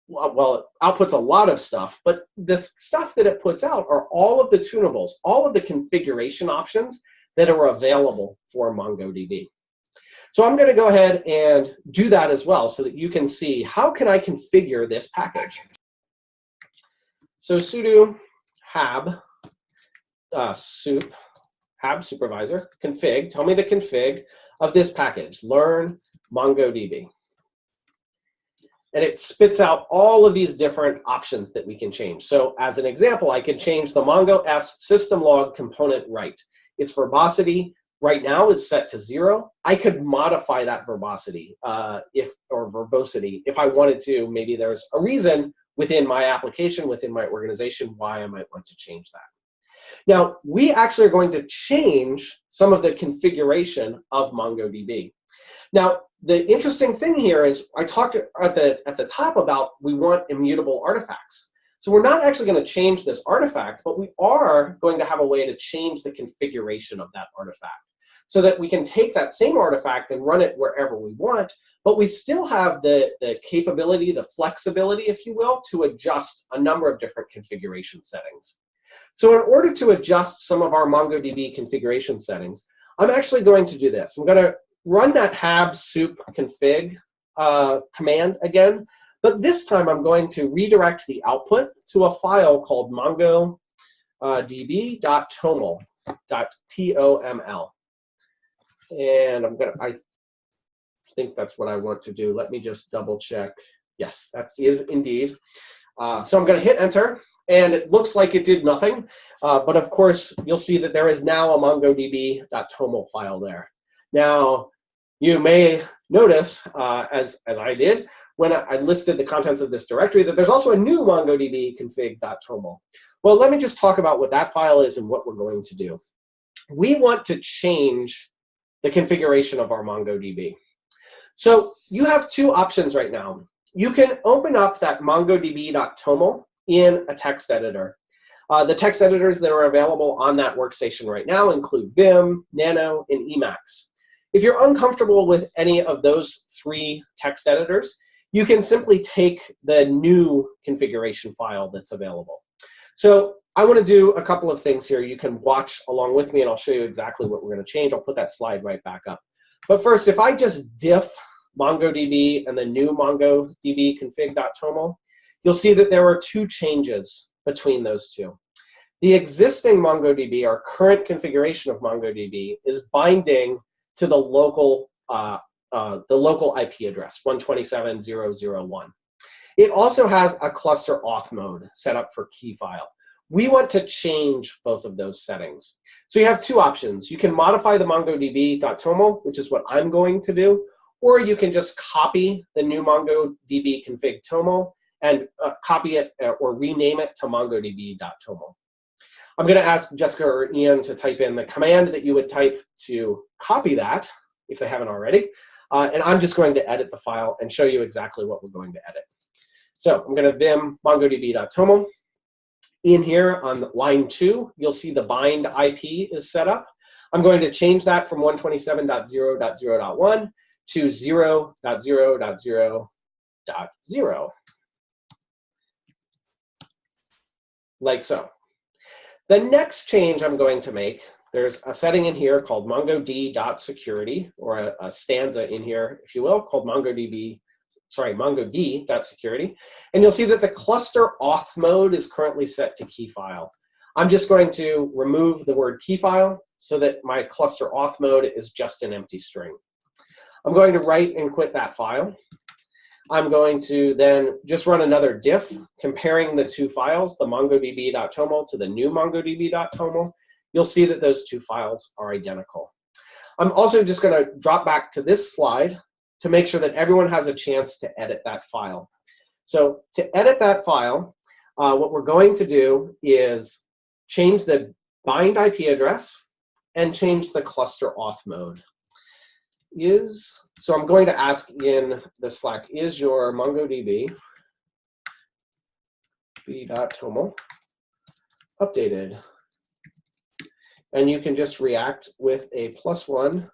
well, it outputs a lot of stuff, but the stuff that it puts out are all of the tunables, all of the configuration options that are available for MongoDB. So I'm going to go ahead and do that as well so that you can see how can I configure this package. So sudo hab sup hab supervisor config, tell me the config of this package, learn MongoDB. And it spits out all of these different options that we can change. So as an example, I could change the Mongo S system log component write. Its verbosity right now is set to 0. I could modify that verbosity verbosity if I wanted to. Maybe there's a reason within my application, within my organization, why I might want to change that. Now, we actually are going to change some of the configuration of MongoDB. Now, the interesting thing here is I talked at the top about we want immutable artifacts. So we're not actually going to change this artifact, but we are going to have a way to change the configuration of that artifact so that we can take that same artifact and run it wherever we want, But we still have the capability, the flexibility, if you will, to adjust a number of different configuration settings. So in order to adjust some of our MongoDB configuration settings, I'm actually going to do this. I'm going to run that hab soup config command again, but this time I'm going to redirect the output to a file called mongodb.toml. And I think that's what I want to do. Let me just double check. Yes, that is indeed. So I'm going to hit enter, and it looks like it did nothing. But of course, you'll see that there is now a mongodb.toml file there. Now, you may notice, as I did, when I listed the contents of this directory, that there's also a new mongodb config.toml. Well, let me just talk about what that file is and what we're going to do. We want to change the configuration of our MongoDB. So you have two options right now. You can open up that mongodb.toml in a text editor. The text editors that are available on that workstation right now include Vim, Nano, and Emacs. If you're uncomfortable with any of those three text editors, you can simply take the new configuration file that's available. So I want to do a couple of things here. You can watch along with me, and I'll show you exactly what we're going to change. I'll put that slide right back up. But first, if I just diff MongoDB and the new MongoDB config.toml, you'll see that there are two changes between those two. The existing MongoDB, our current configuration of MongoDB, is binding to the local IP address, 127.0.0.1. It also has a cluster auth mode set up for key file. We want to change both of those settings. So you have two options. You can modify the mongodb.toml, which is what I'm going to do, or you can just copy the new MongoDB config toml and copy it or rename it to mongodb.toml. I'm going to ask Jessica or Ian to type in the command that you would type to copy that, if they haven't already. And I'm just going to edit the file and show you exactly what we're going to edit. So I'm going to vim mongodb.toml. In here on line 2, you'll see the bind IP is set up. I'm going to change that from 127.0.0.1 to 0.0.0.0, like so. The next change I'm going to make, there's a setting in here called mongod.security, or a stanza in here, if you will, called mongod.security. And you'll see that the cluster auth mode is currently set to key file. I'm just going to remove the word key file so that my cluster auth mode is just an empty string. I'm going to write and quit that file. I'm going to then just run another diff comparing the two files, the mongodb.toml to the new mongodb.toml. You'll see that those two files are identical. I'm also just going to drop back to this slide to make sure that everyone has a chance to edit that file. So to edit that file, what we're going to do is change the bind IP address and change the cluster auth mode. So I'm going to ask in the Slack, is your mongodb.toml updated? And you can just react with a +1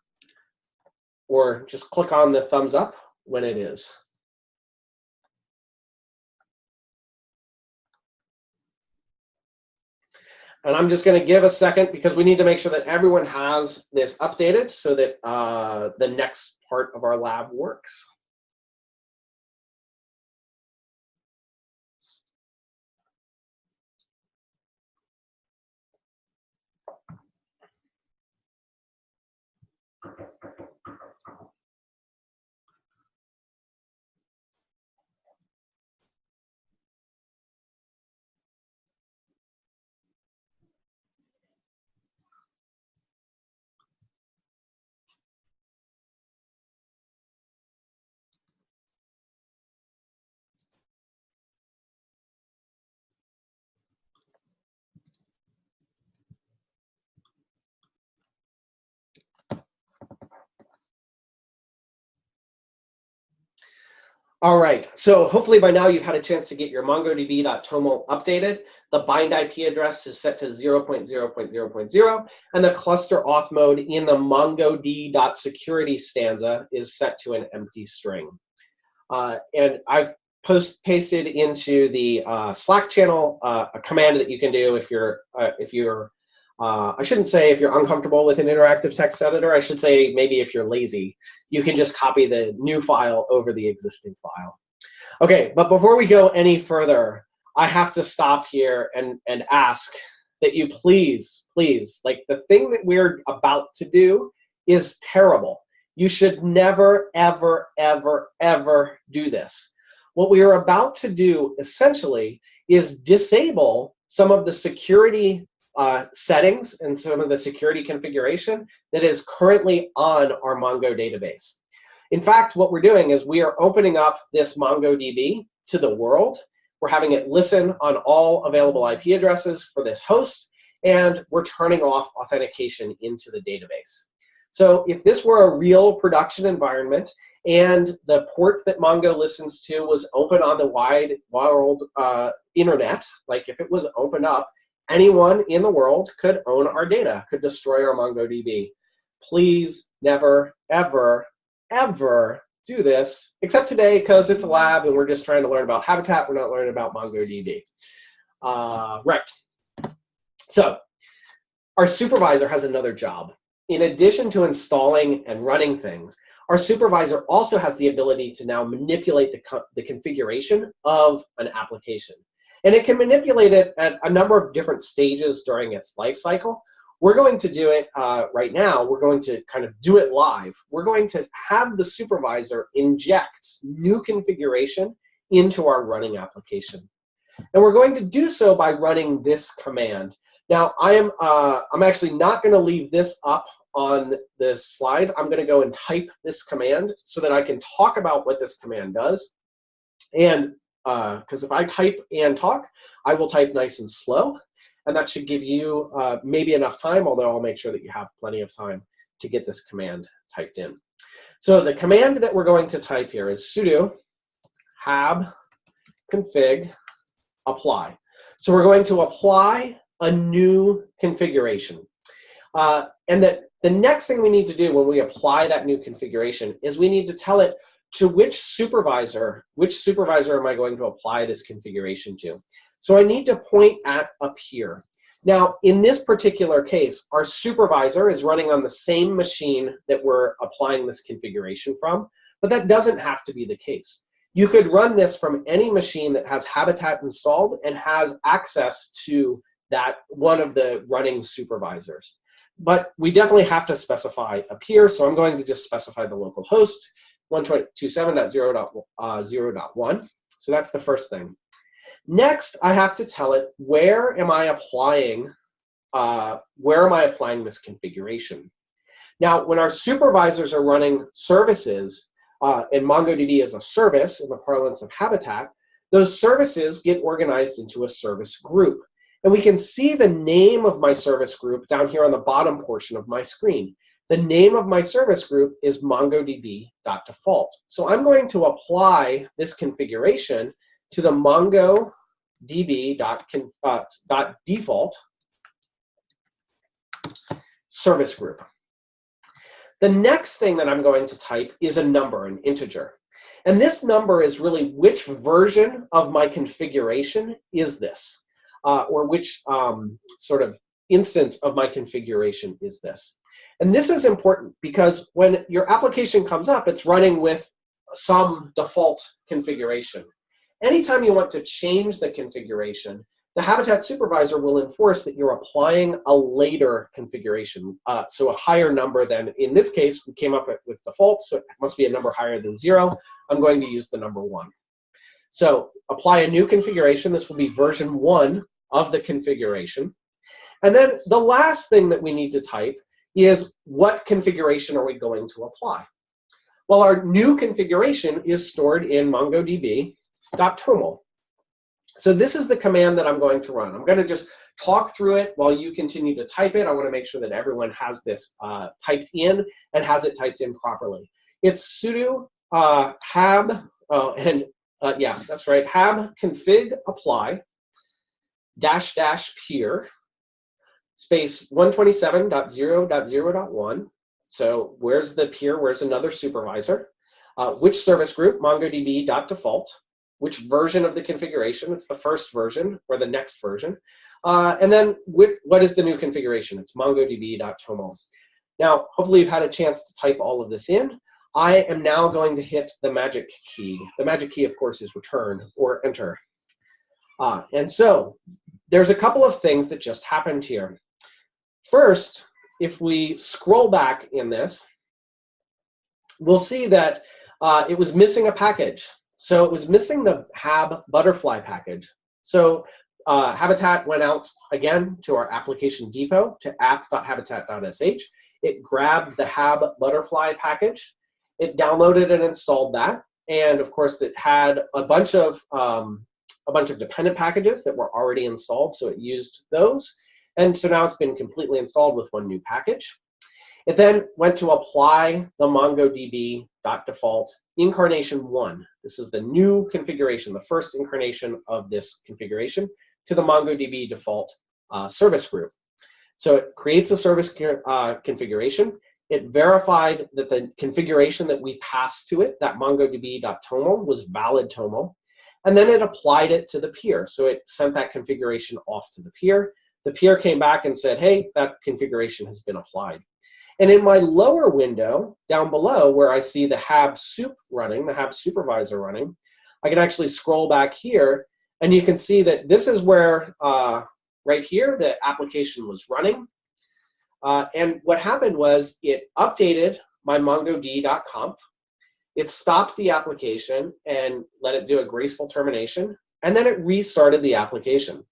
or just click on the thumbs up when it is. And I'm just going to give a second because we need to make sure that everyone has this updated so that the next part of our lab works. All right, so hopefully by now you've had a chance to get your mongodb.toml updated. The bind IP address is set to 0.0.0.0, and the cluster auth mode in the mongod.security stanza is set to an empty string. And I've pasted into the Slack channel a command that you can do if you're I shouldn't say if you're uncomfortable with an interactive text editor. I should say maybe if you're lazy, you can just copy the new file over the existing file. Okay, but before we go any further, I have to stop here and ask that you please, like the thing that we're about to do is terrible. You should never, ever, ever, ever do this. What we are about to do essentially is disable some of the security settings and some of the security configuration that is currently on our Mongo database. In fact, what we're doing is we are opening up this MongoDB to the world. We're having it listen on all available IP addresses for this host, and we're turning off authentication into the database. So if this were a real production environment and the port that Mongo listens to was open on the wide world internet, like if it was open up, anyone in the world could own our data, could destroy our MongoDB. Please never, ever, ever do this, except today because it's a lab and we're just trying to learn about Habitat. We're not learning about MongoDB. Right. So our supervisor has another job. In addition to installing and running things, our supervisor also has the ability to now manipulate the configuration of an application. And it can manipulate it at a number of different stages during its life cycle. We're going to do it right now. We're going to kind of do it live. We're going to have the supervisor inject new configuration into our running application. And we're going to do so by running this command. Now, I'm actually not going to leave this up on this slide. I'm going to go and type this command so that I can talk about what this command does. And because if I type and talk, I will type nice and slow. And that should give you maybe enough time, although I'll make sure that you have plenty of time to get this command typed in. So the command that we're going to type here is sudo hab config apply. So we're going to apply a new configuration. And the next thing we need to do when we apply that new configuration is we need to tell it to which supervisor am I going to apply this configuration to. So I need to point at up here. Now, in this particular case, our supervisor is running on the same machine that we're applying this configuration from, but that doesn't have to be the case. You could run this from any machine that has Habitat installed and has access to that one of the running supervisors. But we definitely have to specify up here, so I'm going to just specify the local host, 127.0.0.1. So that's the first thing. Next, I have to tell it where am I applying this configuration. Now, when our supervisors are running services, and MongoDB is a service in the parlance of Habitat, those services get organized into a service group. And we can see the name of my service group down here on the bottom portion of my screen. The name of my service group is mongodb.default. So I'm going to apply this configuration to the mongodb.default service group. The next thing that I'm going to type is a number, an integer. And this number is really which version of my configuration is this, or which sort of instance of my configuration is this. And this is important because when your application comes up, it's running with some default configuration. Anytime you want to change the configuration, the Habitat supervisor will enforce that you're applying a later configuration, so a higher number than, in this case, we came up with default, so it must be a number higher than 0. I'm going to use the number 1. So apply a new configuration. This will be version 1 of the configuration. And then the last thing that we need to type is what configuration are we going to apply? Well, our new configuration is stored in mongodb.toml. So this is the command that I'm going to run. I'm going to just talk through it while you continue to type it. I want to make sure that everyone has this typed in and has it typed in properly. It's sudo hab Oh, and yeah, that's right. Hab config apply -- peer space 127.0.0.1. So where's the peer? Where's another supervisor? Which service group? MongoDB.default. Which version of the configuration? It's the first version or the next version. And then what is the new configuration? It's MongoDB.toml. Now, hopefully you've had a chance to type all of this in. I am now going to hit the magic key. The magic key, of course, is return or enter. And so there's a couple of things that just happened here. First, if we scroll back in this, we'll see that it was missing a package. So it was missing the hab butterfly package. So Habitat went out again to our application depot to app.habitat.sh. It grabbed the hab butterfly package. It downloaded and installed that. And of course, it had a bunch of dependent packages that were already installed. So it used those. And so now it's been completely installed with one new package. It then went to apply the MongoDB.default incarnation 1. This is the new configuration, the first incarnation of this configuration, to the MongoDB default service group. So it creates a service configuration. It verified that the configuration that we passed to it, that MongoDB.toml, was valid toml. And then it applied it to the peer. So it sent that configuration off to the peer. The peer came back and said, hey, that configuration has been applied. And in my lower window, down below, where I see the hab sup running, the hab supervisor running, I can actually scroll back here, and you can see that this is where, right here, the application was running. And what happened was it updated my mongod.conf. It stopped the application and let it do a graceful termination, and then it restarted the application.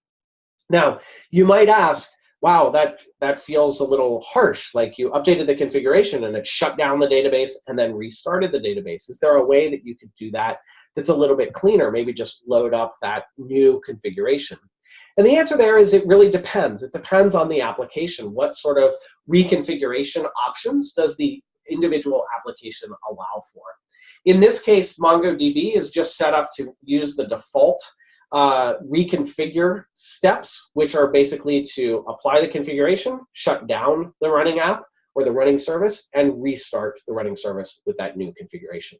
Now, you might ask, wow, that feels a little harsh, like you updated the configuration and it shut down the database and then restarted the database. Is there a way that you could do that that's a little bit cleaner, maybe just load up that new configuration? And the answer there is it really depends. It depends on the application. What sort of reconfiguration options does the individual application allow for? In this case, MongoDB is just set up to use the default reconfigure steps, which are basically to apply the configuration, shut down the running app or the running service, and restart the running service with that new configuration.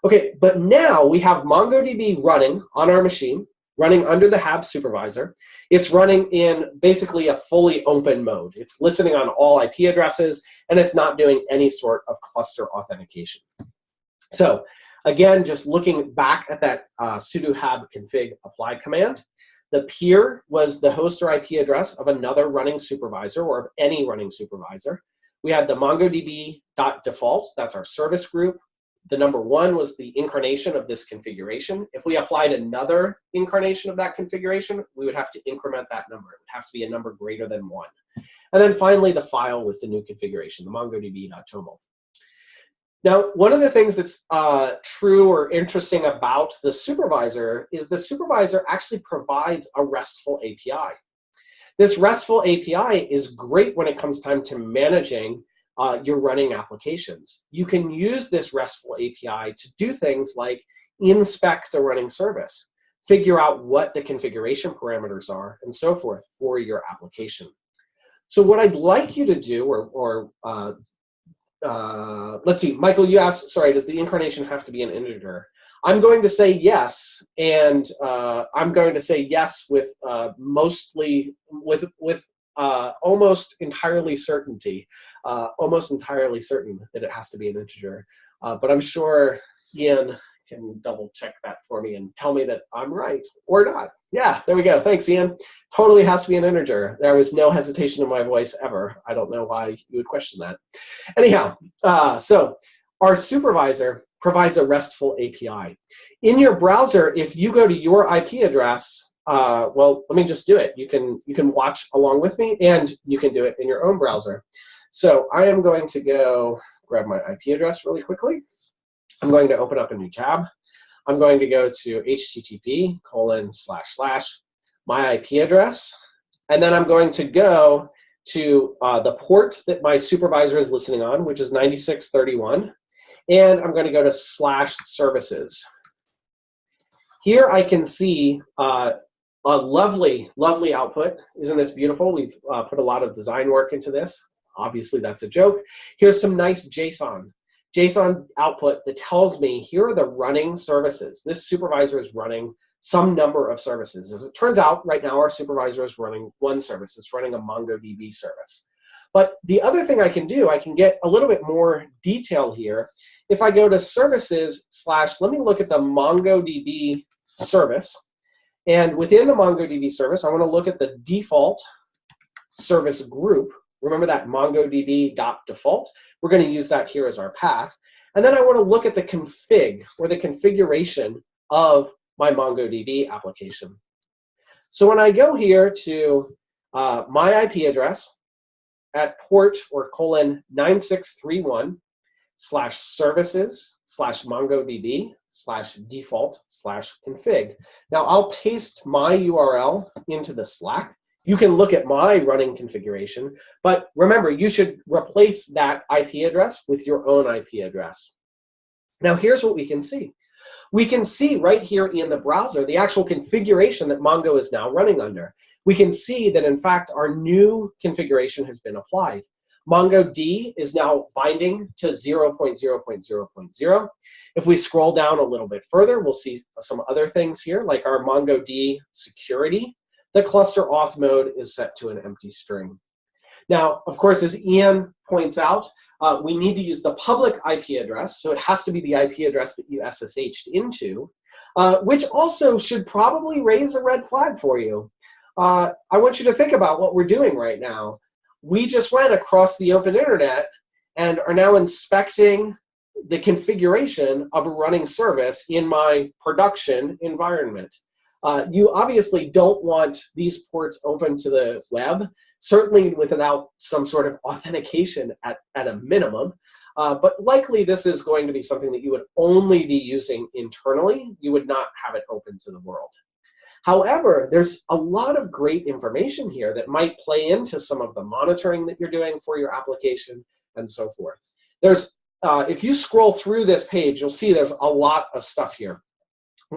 Okay, but now we have MongoDB running on our machine, running under the hab supervisor. It's running in basically a fully open mode. It's listening on all IP addresses, and it's not doing any sort of cluster authentication. So again, just looking back at that sudo hab config apply command, the peer was the host or IP address of another running supervisor or of any running supervisor. We had the MongoDB.default, that's our service group. The number 1 was the incarnation of this configuration. If we applied another incarnation of that configuration, we would have to increment that number. It would have to be a number greater than 1. And then finally, the file with the new configuration, the MongoDB.toml. Now, one of the things that's true or interesting about the supervisor is the supervisor actually provides a RESTful API. This RESTful API is great when it comes time to managing your running applications. You can use this RESTful API to do things like inspect a running service, figure out what the configuration parameters are, and so forth for your application. So what I'd like you to do, let's see, Michael, you asked, sorry, does the incarnation have to be an integer? I'm going to say yes, and I'm going to say yes with almost entirely certainty, almost entirely certain that it has to be an integer. But I'm sure Ian can double check that for me and tell me that I'm right or not. Yeah, there we go. Thanks, Ian. Totally has to be an integer. There was no hesitation in my voice ever. I don't know why you would question that. Anyhow, so our supervisor provides a RESTful API. In your browser, if you go to your IP address, well, let me just do it. You can watch along with me, and you can do it in your own browser. So I am going to go grab my IP address really quickly. I'm going to open up a new tab. I'm going to go to http:// my IP address, and then I'm going to go to the port that my supervisor is listening on, which is 9631, and I'm going to go to /services. Here I can see a lovely, lovely output. Isn't this beautiful? We've put a lot of design work into this. Obviously, that's a joke. Here's some nice JSON output that tells me here are the running services. This supervisor is running some number of services. As it turns out, right now our supervisor is running one service. It's running a MongoDB service. But the other thing I can do, I can get a little bit more detail here. If I go to services / let me look at the MongoDB service. And within the MongoDB service, I want to look at the default service group. Remember that mongodb.default? We're going to use that here as our path. And then I want to look at the config, or the configuration of my MongoDB application. So when I go here to my IP address at port or :9631 /services /mongodb /default /config. Now I'll paste my URL into the Slack. You can look at my running configuration, but remember, you should replace that IP address with your own IP address. Now here's what we can see. We can see right here in the browser the actual configuration that Mongo is now running under. We can see that, in fact, our new configuration has been applied. MongoD is now binding to 0.0.0.0. If we scroll down a little bit further, we'll see some other things here, like our MongoD security. The cluster auth mode is set to an empty string. Now, of course, as Ian points out, we need to use the public IP address, so it has to be the IP address that you SSH'd into, which also should probably raise a red flag for you. I want you to think about what we're doing right now. We just went across the open internet and are now inspecting the configuration of a running service in my production environment. You obviously don't want these ports open to the web, certainly without some sort of authentication at a minimum. But likely this is going to be something that you would only be using internally. You would not have it open to the world. However, there's a lot of great information here that might play into some of the monitoring that you're doing for your application and so forth. There's, if you scroll through this page, you'll see there's a lot of stuff here.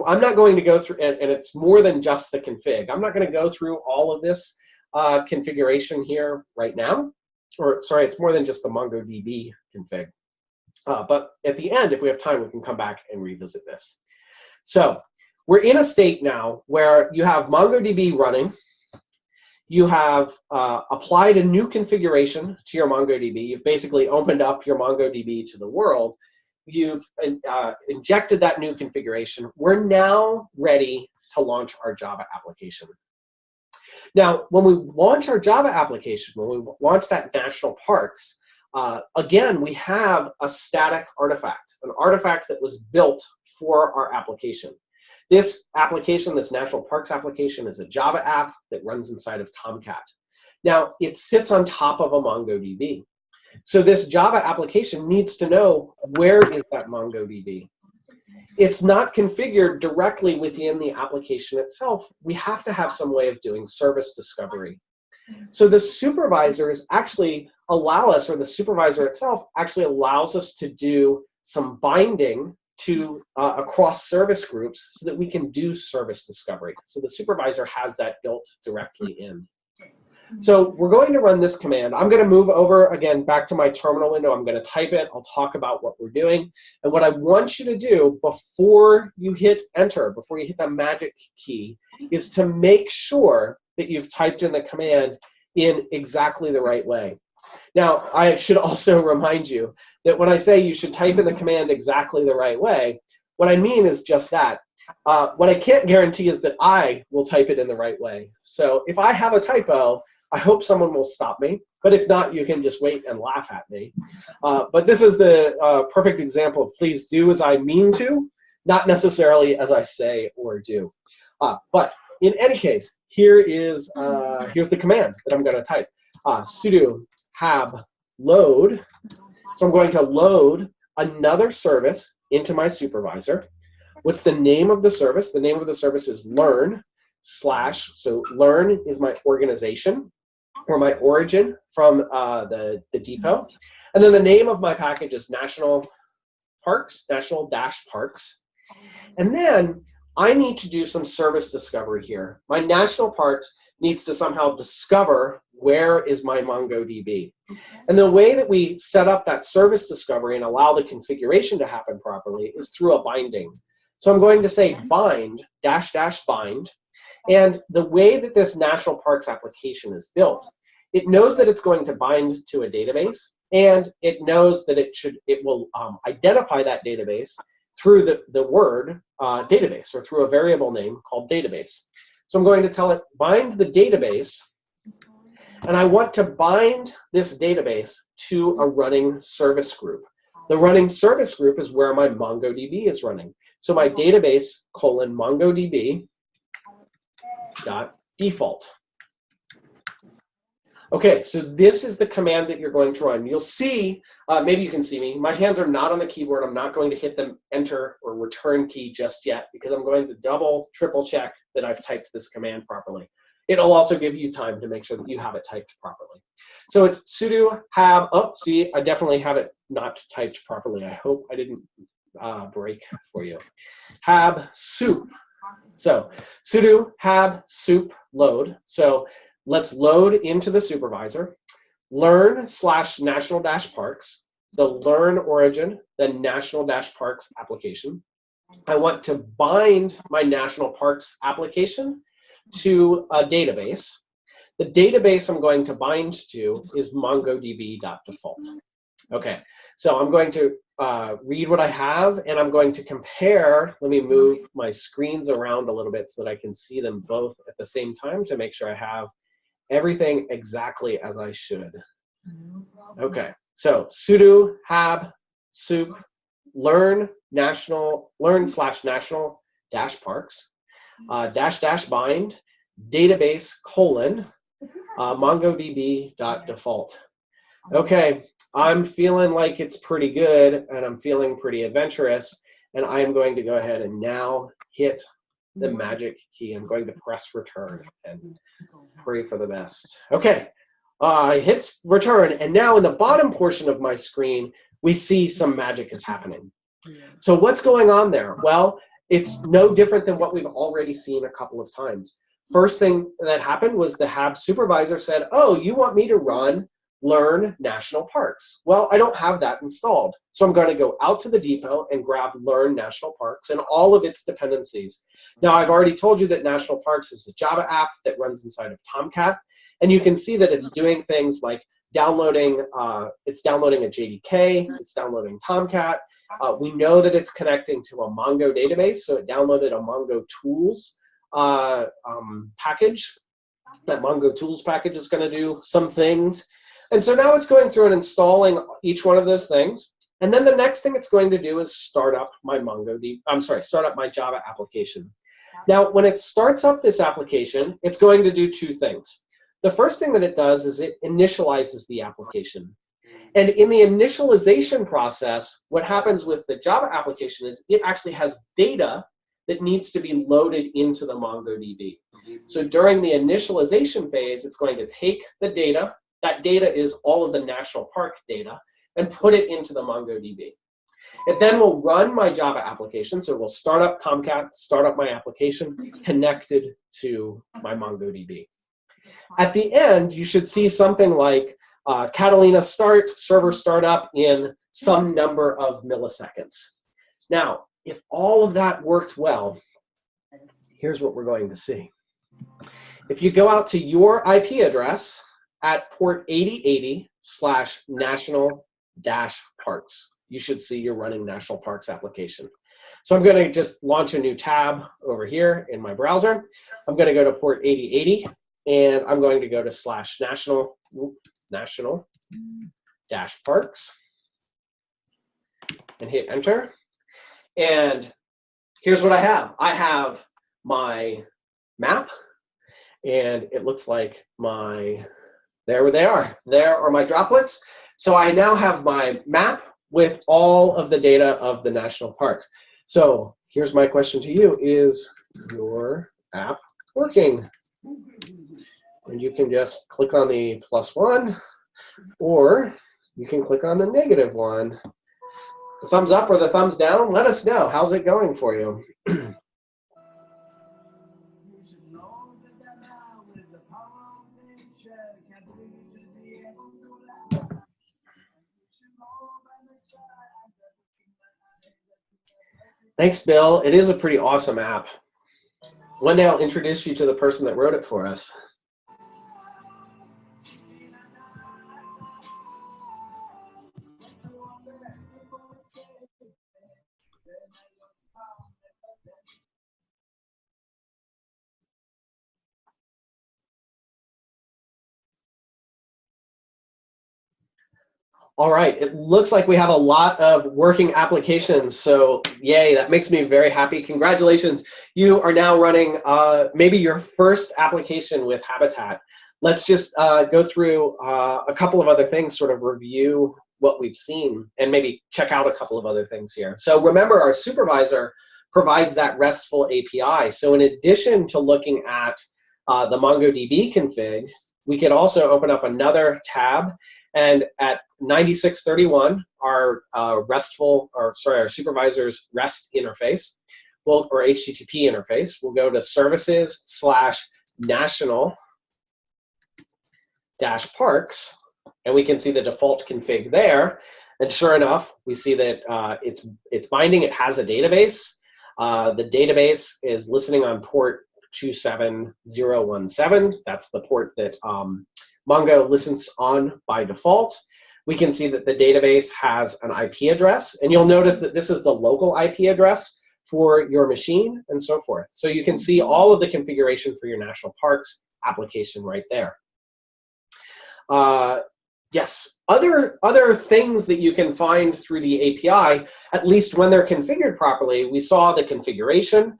I'm not going to go through, and it's more than just the config. I'm not going to go through all of this configuration here right now. Or sorry, it's more than just the MongoDB config. But at the end, if we have time, we can come back and revisit this. So we're in a state now where you have MongoDB running. You have applied a new configuration to your MongoDB. You've basically opened up your MongoDB to the world. You've injected that new configuration. We're now ready to launch our Java application. Now, when we launch our Java application, when we launch that national parks, again, we have a static artifact, an artifact that was built for our application. This application, this national parks application, is a Java app that runs inside of Tomcat. Now, it sits on top of a MongoDB. So this Java application needs to know, where is that MongoDB? It's not configured directly within the application itself. We have to have some way of doing service discovery. So the supervisors actually allow us, or the supervisor itself actually allows us to do some binding to across service groups so that we can do service discovery. So the supervisor has that built directly in. So we're going to run this command. I'm going to move over again back to my terminal window. I'm going to type it. I'll talk about what we're doing. And what I want you to do before you hit enter, before you hit the magic key, is to make sure that you've typed in the command in exactly the right way. Now, I should also remind you that when I say you should type in the command exactly the right way, what I mean is just that. What I can't guarantee is that I will type it in the right way. So if I have a typo, I hope someone will stop me. But if not, you can just wait and laugh at me. But this is the perfect example of please do as I mean to, not necessarily as I say or do. But in any case, here's the command that I'm going to type. Sudo hab load. So I'm going to load another service into my supervisor. What's the name of the service? The name of the service is learn / so learn is my organization or my origin from the depot. And then the name of my package is national parks, national-parks. And then I need to do some service discovery here. My national parks needs to somehow discover where is my MongoDB. And the way that we set up that service discovery and allow the configuration to happen properly is through a binding. So I'm going to say bind, -- bind. And the way that this national parks application is built, it knows that it's going to bind to a database, and it knows that it will identify that database through the word database, or through a variable name called database. So I'm going to tell it bind the database, and I want to bind this database to a running service group. The running service group is where my MongoDB is running. So my database : MongoDB .default. Okay, so this is the command that you're going to run. You'll see, maybe you can see me. My hands are not on the keyboard. I'm not going to hit the enter or return key just yet, because I'm going to double, triple check that I've typed this command properly. It'll also give you time to make sure that you have it typed properly. So it's sudo hab, oh, see, I definitely have it not typed properly. I hope I didn't break for you. Hab soup. So sudo hab soup load. So let's load into the supervisor. Learn / national - parks, the learn origin, the national - parks application. I want to bind my national parks application to a database. The database I'm going to bind to is mongodb.default. Okay, so I'm going to read what I have, and I'm going to compare. Let me move my screens around a little bit so that I can see them both at the same time to make sure I have everything exactly as I should. Okay, so sudo hab soup learn / national - parks -- bind database : mongodb.default. Okay, I'm feeling like it's pretty good, and I'm feeling pretty adventurous, and I am going to go ahead and now hit the magic key. I'm going to press return and pray for the best. Okay, I hit return, and now in the bottom portion of my screen, we see some magic is happening. So what's going on there? Well, it's no different than what we've already seen a couple of times. First thing that happened was the hab supervisor said, oh, you want me to run learn national parks. Well, I don't have that installed. So I'm going to go out to the depot and grab learn national parks and all of its dependencies. Now, I've already told you that national parks is a Java app that runs inside of Tomcat. And you can see that it's doing things like downloading, it's downloading a JDK, it's downloading Tomcat. We know that it's connecting to a Mongo database, so it downloaded a Mongo tools package. That Mongo tools package is going to do some things. And so now it's going through and installing each one of those things. And then the next thing it's going to do is start up my start up my Java application. Now, when it starts up this application, it's going to do two things. The first thing that it does is it initializes the application. And in the initialization process, what happens with the Java application is it actually has data that needs to be loaded into the MongoDB. So during the initialization phase, it's going to take the data. That data is all of the national park data, and put it into the MongoDB. It then will run my Java application, so it will start up Tomcat, start up my application connected to my MongoDB. At the end, you should see something like Catalina start, server startup in some number of milliseconds. Now, if all of that worked well, here's what we're going to see. If you go out to your IP address at port 8080 / national - parks, you should see your running national parks application. So I'm going to just launch a new tab over here in my browser. I'm going to go to port 8080, and I'm going to go to / national - parks and hit enter. And here's what I have. I have my map, and it looks like there they are. There are my droplets. So I now have my map with all of the data of the national parks. So here's my question to you. Is your app working? And you can just click on the +1, or you can click on the -1. The thumbs up or the thumbs down, let us know. How's it going for you? Thanks, Bill. It is a pretty awesome app. One day I'll introduce you to the person that wrote it for us. All right, it looks like we have a lot of working applications, so yay, that makes me very happy. Congratulations, you are now running maybe your first application with Habitat. Let's just go through a couple of other things, sort of review what we've seen, and maybe check out a couple of other things here. So remember, our supervisor provides that RESTful API. So in addition to looking at the MongoDB config, we could also open up another tab, and at 9631, our our supervisor's REST interface, or HTTP interface, we'll go to services/national-parks, and we can see the default config there. And sure enough, we see that it's binding. It has a database. The database is listening on port 27017. That's the port that Mongo listens on by default. We can see that the database has an IP address, and you'll notice that this is the local IP address for your machine and so forth. So you can see all of the configuration for your national parks application right there. Yes, other things that you can find through the API, at least when they're configured properly, we saw the configuration.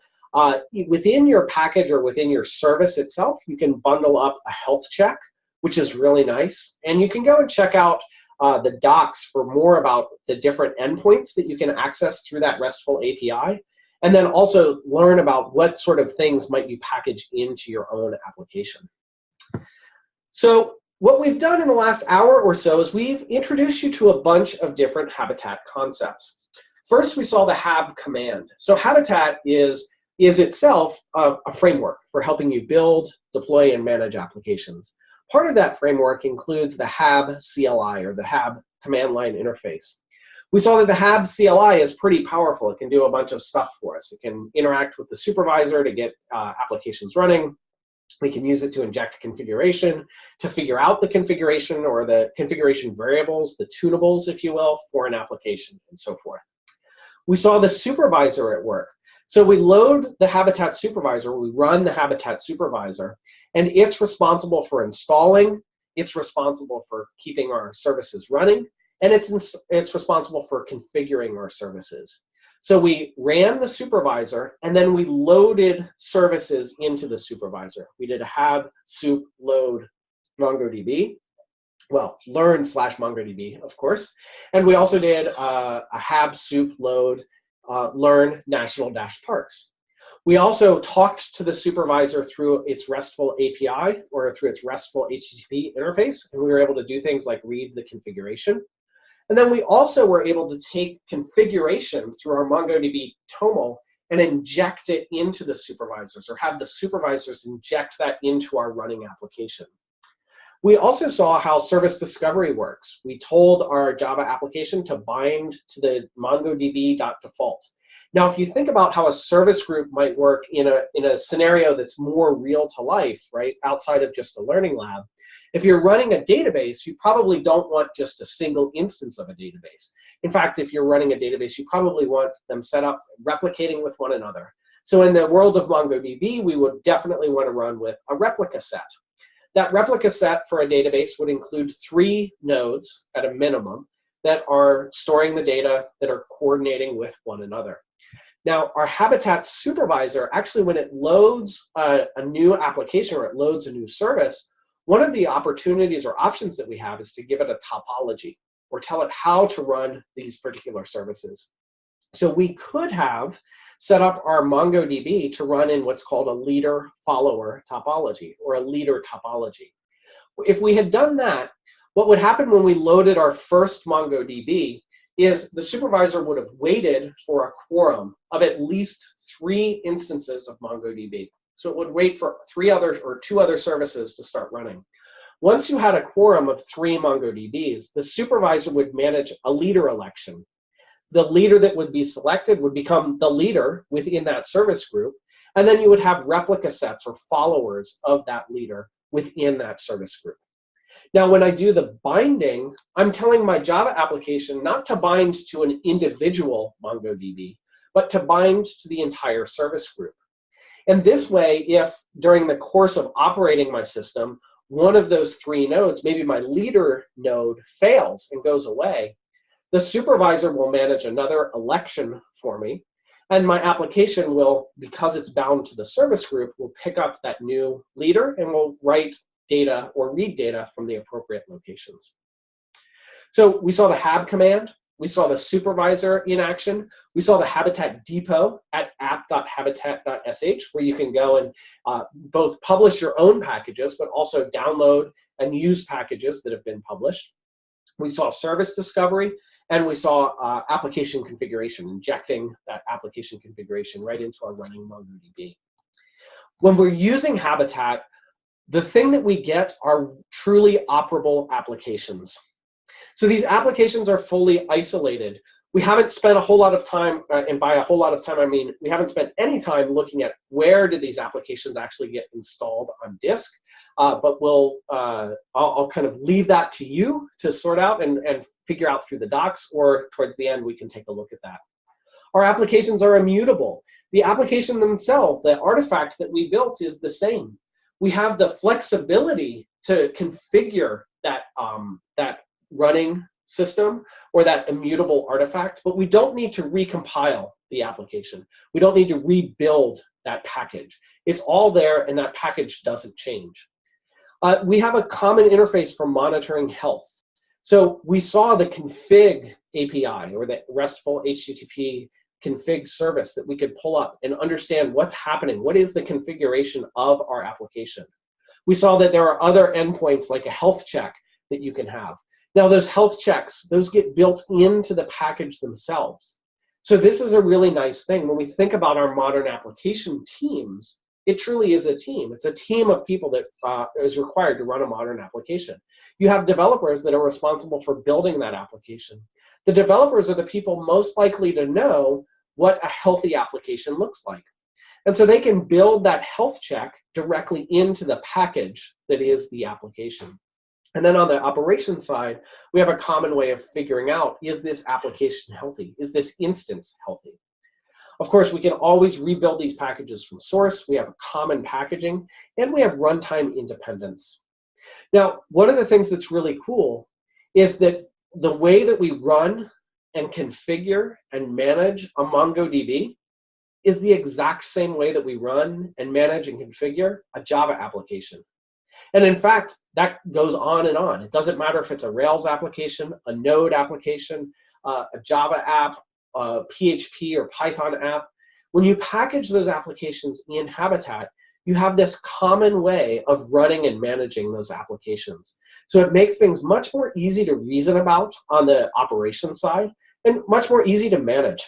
Within your package or within your service itself, you can bundle up a health check, which is really nice. And you can go and check out the docs for more about the different endpoints that you can access through that RESTful API, and then also learn about what sort of things might you package into your own application. So what we've done in the last hour or so is we've introduced you to a bunch of different Habitat concepts. First, we saw the hab command. So Habitat is itself a framework for helping you build, deploy, and manage applications. Part of that framework includes the hab CLI, or the hab command line interface. We saw that the hab CLI is pretty powerful. It can do a bunch of stuff for us. It can interact with the supervisor to get applications running. We can use it to inject configuration, to figure out the configuration or the configuration variables, the tunables, if you will, for an application, and so forth. We saw the supervisor at work. So we load the Habitat supervisor, we run the Habitat supervisor, and it's responsible for installing, it's responsible for keeping our services running, and it's responsible for configuring our services. So we ran the supervisor, and then we loaded services into the supervisor. We did a hab sup load MongoDB, well, learn/MongoDB, of course, and we also did a hab sup load learn national-parks. We also talked to the supervisor through its RESTful API or through its RESTful HTTP interface, and we were able to do things like read the configuration. And then we also were able to take configuration through our MongoDB TOML and inject it into the supervisors, or have the supervisors inject that into our running application. We also saw how service discovery works. We told our Java application to bind to the mongodb.default. Now, if you think about how a service group might work in a scenario that's more real to life, right, outside of just a learning lab, if you're running a database, you probably don't want just a single instance of a database. In fact, if you're running a database, you probably want them set up replicating with one another. So in the world of MongoDB, we would definitely want to run with a replica set. That replica set for a database would include 3 nodes at a minimum that are storing the data, that are coordinating with one another. Now, our Habitat supervisor, actually when it loads a new application or it loads a new service, one of the opportunities or options that we have is to give it a topology, or tell it how to run these particular services. So we could have set up our MongoDB to run in what's called a leader-follower topology, or a leader topology. If we had done that, what would happen when we loaded our first MongoDB is the supervisor would have waited for a quorum of at least 3 instances of MongoDB. So it would wait for 2 other services to start running. Once you had a quorum of 3 MongoDBs, the supervisor would manage a leader election. the leader that would be selected would become the leader within that service group, and then you would have replica sets or followers of that leader within that service group. Now, when I do the binding, I'm telling my Java application not to bind to an individual MongoDB, but to bind to the entire service group. And this way, if during the course of operating my system, one of those three nodes, maybe my leader node, fails and goes away, the supervisor will manage another election for me, and my application will, because it's bound to the service group, will pick up that new leader and will write data or read data from the appropriate locations. So we saw the hab command, we saw the supervisor in action, we saw the Habitat depot at app.habitat.sh, where you can go and both publish your own packages, but also download and use packages that have been published. We saw service discovery, and we saw application configuration, injecting that application configuration right into our running MongoDB. When we're using Habitat, the thing that we get are truly operable applications. So these applications are fully isolated. We haven't spent a whole lot of time, and by a whole lot of time, I mean we haven't spent any time looking at where did these applications actually get installed on disk, but I'll kind of leave that to you to sort out and figure out through the docs, or towards the end we can take a look at that. Our applications are immutable. The application themselves, the artifact that we built, is the same. We have the flexibility to configure that, that running system or that immutable artifact, but we don't need to recompile the application. We don't need to rebuild that package. It's all there, and that package doesn't change. We have a common interface for monitoring health. So we saw the config API, or the RESTful HTTP config service that we could pull up and understand what's happening. What is the configuration of our application? We saw that there are other endpoints like a health check that you can have. Now those health checks, those get built into the package themselves. So this is a really nice thing. When we think about our modern application teams, it truly is a team. It's a team of people that is required to run a modern application. You have developers that are responsible for building that application. The developers are the people most likely to know what a healthy application looks like. And so they can build that health check directly into the package that is the application. And then on the operations side, we have a common way of figuring out, is this application healthy? Is this instance healthy? Of course, we can always rebuild these packages from source. We have a common packaging, and we have runtime independence. Now, one of the things that's really cool is that the way that we run and configure and manage a MongoDB is the exact same way that we run and manage and configure a Java application. And in fact, that goes on and on. It doesn't matter if it's a Rails application, a Node application, a Java app, a PHP or Python app. When you package those applications in Habitat, you have this common way of running and managing those applications. So it makes things much more easy to reason about on the operations side and much more easy to manage.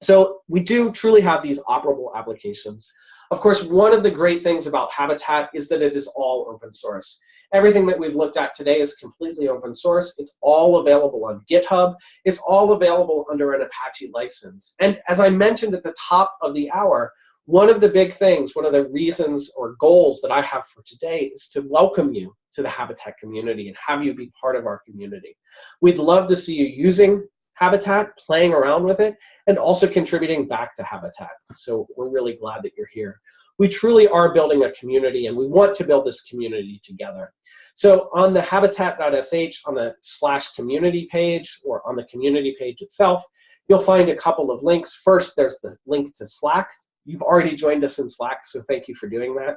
So we do truly have these operable applications. Of course, one of the great things about Habitat is that it is all open source. Everything that we've looked at today is completely open source. It's all available on GitHub. It's all available under an Apache license. And as I mentioned at the top of the hour, one of the big things, one of the reasons or goals that I have for today is to welcome you to the Habitat community and have you be part of our community. We'd love to see you using Habitat, playing around with it, and also contributing back to Habitat. So we're really glad that you're here. We truly are building a community, and we want to build this community together. So on the habitat.sh, on the /community page, or on the community page itself, you'll find a couple of links. First, there's the link to Slack. You've already joined us in Slack, so thank you for doing that.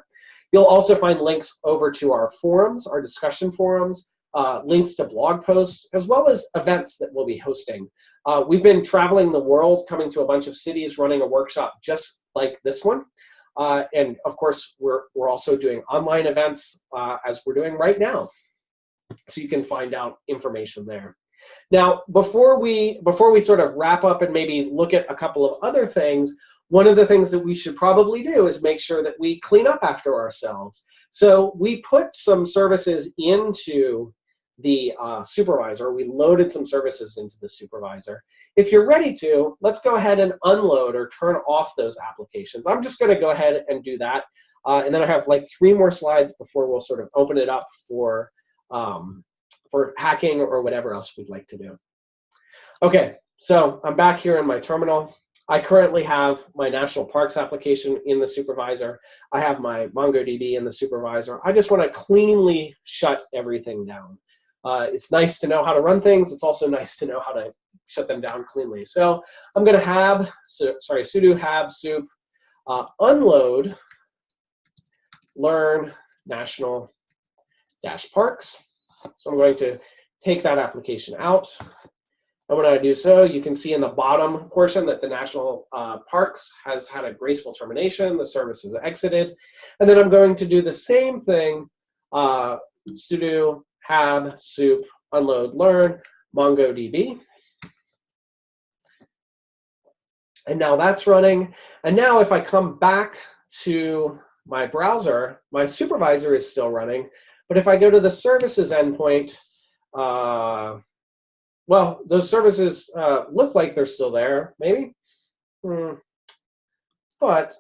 You'll also find links over to our forums, our discussion forums, links to blog posts, as well as events that we'll be hosting. We've been traveling the world, coming to a bunch of cities, running a workshop just like this one. And of course, we're also doing online events as we're doing right now. So you can find out information there. Now, before we sort of wrap up and maybe look at a couple of other things, one of the things that we should probably do is make sure that we clean up after ourselves. So we put some services into the supervisor. We loaded some services into the supervisor. If you're ready to, let's go ahead and unload or turn off those applications. I'm just going to go ahead and do that. And then I have like 3 more slides before we'll sort of open it up for hacking or whatever else we'd like to do. Okay, so I'm back here in my terminal. I currently have my national parks application in the supervisor. I have my MongoDB in the supervisor. I just want to cleanly shut everything down. It's nice to know how to run things. It's also nice to know how to shut them down cleanly. So I'm going to sudo have soup unload learn national -parks. So I'm going to take that application out. And when I do so, you can see in the bottom portion that the national parks has had a graceful termination. The service is exited. And then I'm going to do the same thing, sudo have soup unload learn mongodb. And now that's running. And now if I come back to my browser, my supervisor is still running. But if I go to the services endpoint, well, those services look like they're still there, maybe. But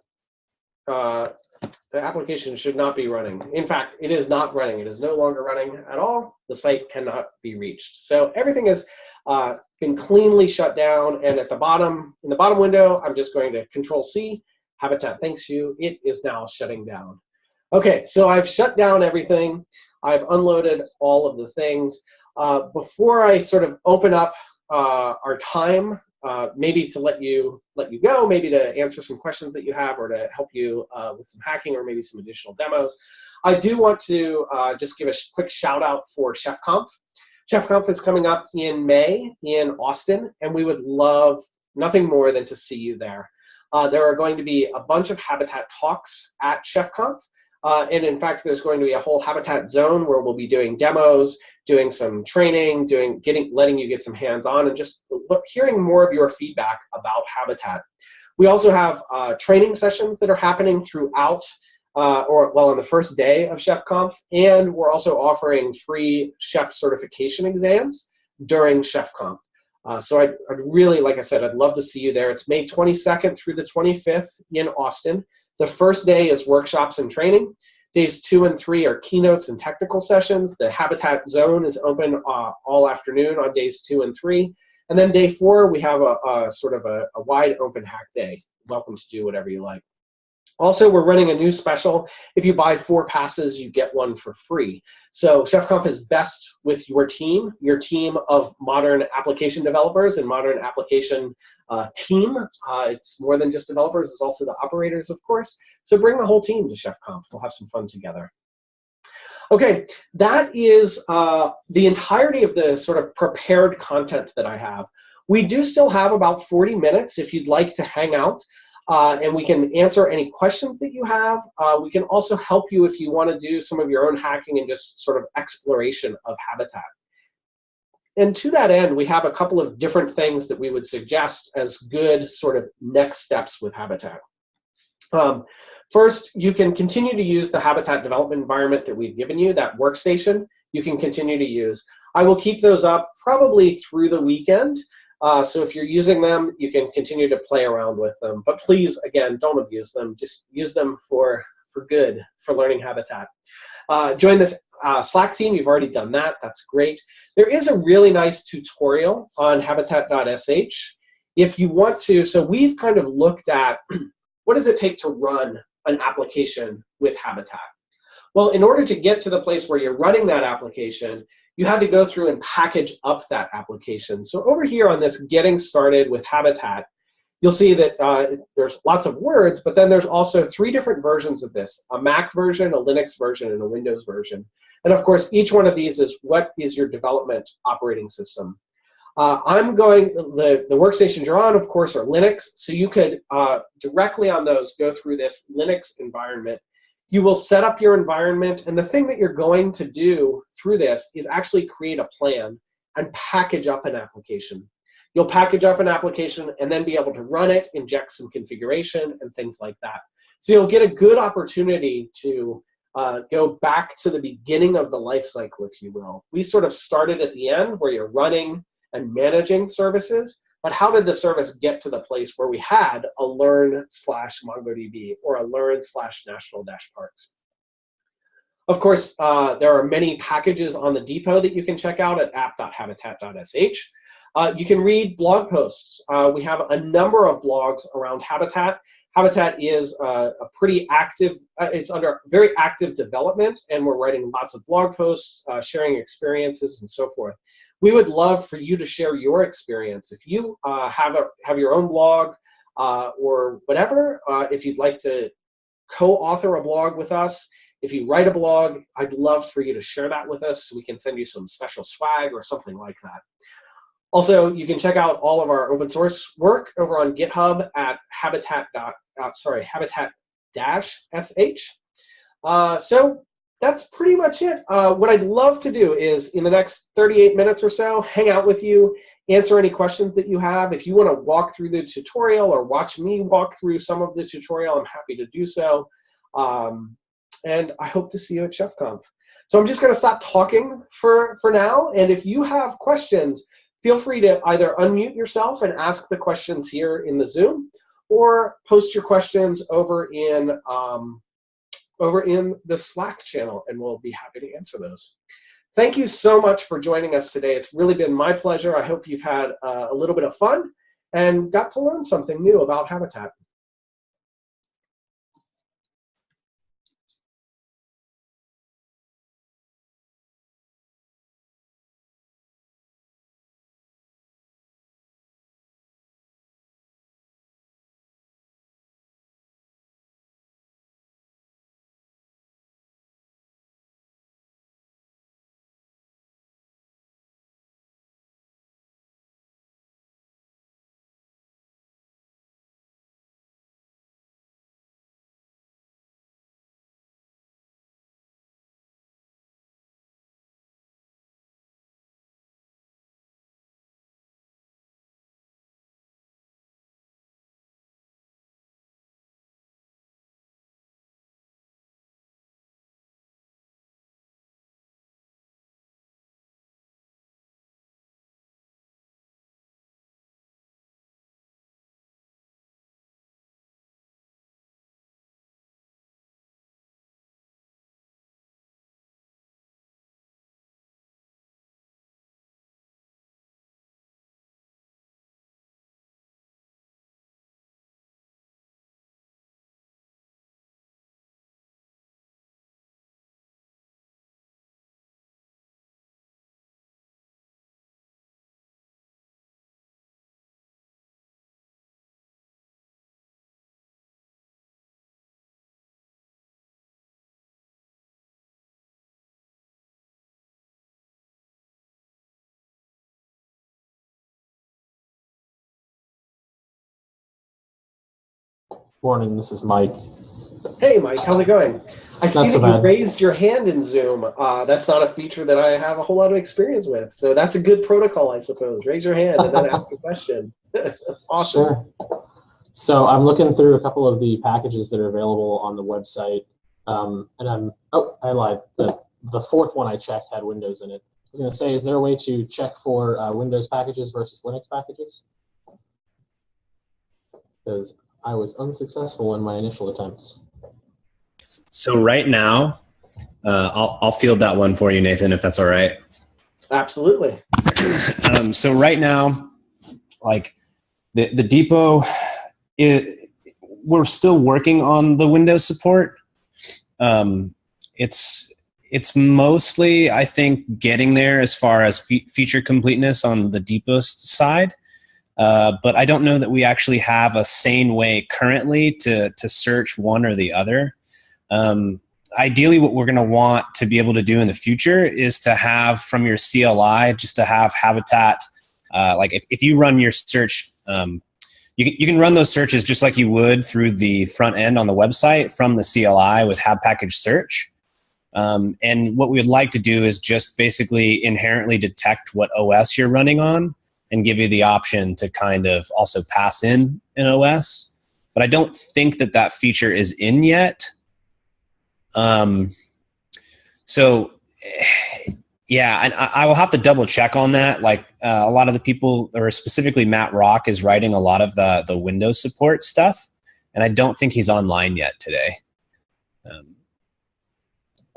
the application should not be running. In fact, it is not running. It is no longer running at all. The site cannot be reached. So everything has been cleanly shut down. And at the bottom, in the bottom window, I'm just going to Control-C. Habitat thanks you. It is now shutting down. Okay, so I've shut down everything. I've unloaded all of the things. Before I sort of open up our time, maybe to let you go, maybe to answer some questions that you have, or to help you with some hacking or maybe some additional demos, I do want to just give a quick shout out for ChefConf. ChefConf is coming up in May in Austin, and we would love nothing more than to see you there. There are going to be a bunch of Habitat talks at ChefConf. And in fact, there's going to be a whole Habitat zone where we'll be doing demos, doing some training, letting you get some hands-on, and just hearing more of your feedback about Habitat. We also have training sessions that are happening throughout, on the first day of ChefConf, and we're also offering free chef certification exams during ChefConf. So I'd really, like I said, I'd love to see you there. It's May 22nd through the 25th in Austin. The first day is workshops and training. Days 2 and 3 are keynotes and technical sessions. The Habitat zone is open all afternoon on days 2 and 3. And then day 4, we have a sort of a wide open hack day. Welcome to do whatever you like. Also, we're running a new special. If you buy 4 passes, you get 1 for free. So ChefConf is best with your team of modern application developers and modern application team. It's more than just developers, it's also the operators, of course. So bring the whole team to ChefConf. We'll have some fun together. Okay, that is the entirety of the sort of prepared content that I have. We do still have about 40 minutes if you'd like to hang out. And we can answer any questions that you have. We can also help you if you want to do some of your own hacking and just sort of exploration of Habitat. And to that end, we have a couple of different things that we would suggest as good sort of next steps with Habitat. First, you can continue to use the Habitat development environment that we've given you, that workstation. You can continue to use. I will keep those up probably through the weekend. So if you're using them, you can continue to play around with them. But please, again, don't abuse them. Just use them for good, for learning Habitat. Join this Slack team. You've already done that. That's great. There is a really nice tutorial on habitat.sh. If you want to, so we've kind of looked at what does it take to run an application with Habitat. Well, in order to get to the place where you're running that application, you had to go through and package up that application. So over here on this Getting Started with Habitat, you'll see that there's lots of words, but then there's also 3 different versions of this, a Mac version, a Linux version, and a Windows version. And of course, each one of these is what is your development operating system. The workstations you're on, of course, are Linux, so you could directly on those go through this Linux environment. You will set up your environment, and the thing that you're going to do through this is actually create a plan and package up an application. You'll package up an application and then be able to run it, inject some configuration, and things like that. So you'll get a good opportunity to go back to the beginning of the life cycle, if you will. We sort of started at the end where you're running and managing services, but how did the service get to the place where we had a learn/MongoDB or a learn/national-parks? Of course, there are many packages on the depot that you can check out at app.habitat.sh. You can read blog posts. We have a number of blogs around Habitat. Habitat is a pretty active, it's under very active development, and we're writing lots of blog posts, sharing experiences, and so forth. We would love for you to share your experience. If you have your own blog or whatever, if you'd like to co-author a blog with us, if you write a blog, I'd love for you to share that with us so we can send you some special swag or something like that. Also, you can check out all of our open source work over on GitHub at habitat-sh. So that's pretty much it. What I'd love to do is, in the next 38 minutes or so, hang out with you, answer any questions that you have. If you want to walk through the tutorial or watch me walk through some of the tutorial, I'm happy to do so. And I hope to see you at ChefConf. So I'm just going to stop talking for now. And if you have questions, feel free to either unmute yourself and ask the questions here in the Zoom, or post your questions over in the Slack channel, and we'll be happy to answer those. Thank you so much for joining us today. It's really been my pleasure. I hope you've had a little bit of fun and got to learn something new about Habitat. Morning, this is Mike. Hey, Mike, how's it going? I see Not so that you bad. raised your hand in Zoom. That's not a feature that I have a whole lot of experience with, so that's a good protocol, I suppose. Raise your hand and then ask a question. Awesome. Sure. So I'm looking through a couple of the packages that are available on the website, and I lied. The fourth one I checked had Windows in it. I was going to say, is there a way to check for Windows packages versus Linux packages? Because I was unsuccessful in my initial attempts. So right now, I'll field that one for you, Nathan, if that's all right. Absolutely. So right now, like the depot, we're still working on the Windows support. It's mostly, I think, getting there as far as feature completeness on the depot side. But I don't know that we actually have a sane way currently to search one or the other. Ideally, what we're going to want to be able to do in the future is to have from your CLI, just to have Habitat. Like if you run your search, you can run those searches just like you would through the front end on the website from the CLI with Hab Package Search. And what we would like to do is just basically inherently detect what OS you're running on and give you the option to kind of also pass in an OS. But I don't think that feature is in yet. So yeah, and I will have to double check on that. Like a lot of the people, or specifically Matt Rock, is writing a lot of the Windows support stuff, and I don't think he's online yet today.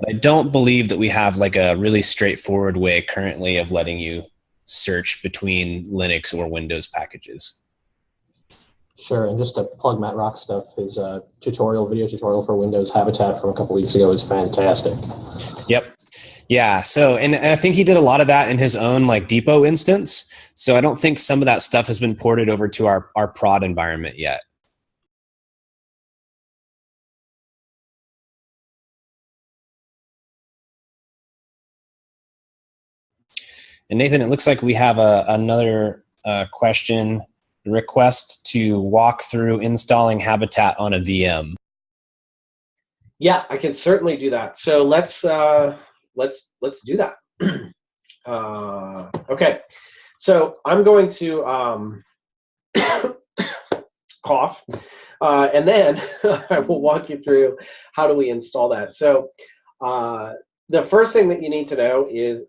I don't believe that we have like a really straightforward way currently of letting you search between Linux or Windows packages. Sure, and just to plug Matt Rock's stuff, his video tutorial for Windows Habitat from a couple weeks ago is fantastic. Yep. Yeah. So, and I think he did a lot of that in his own like depot instance. So I don't think some of that stuff has been ported over to our prod environment yet. And Nathan, it looks like we have another question, request to walk through installing Habitat on a VM. Yeah, I can certainly do that. So let's do that. Okay, so I'm going to cough, and then I will walk you through how do we install that. So the first thing that you need to know is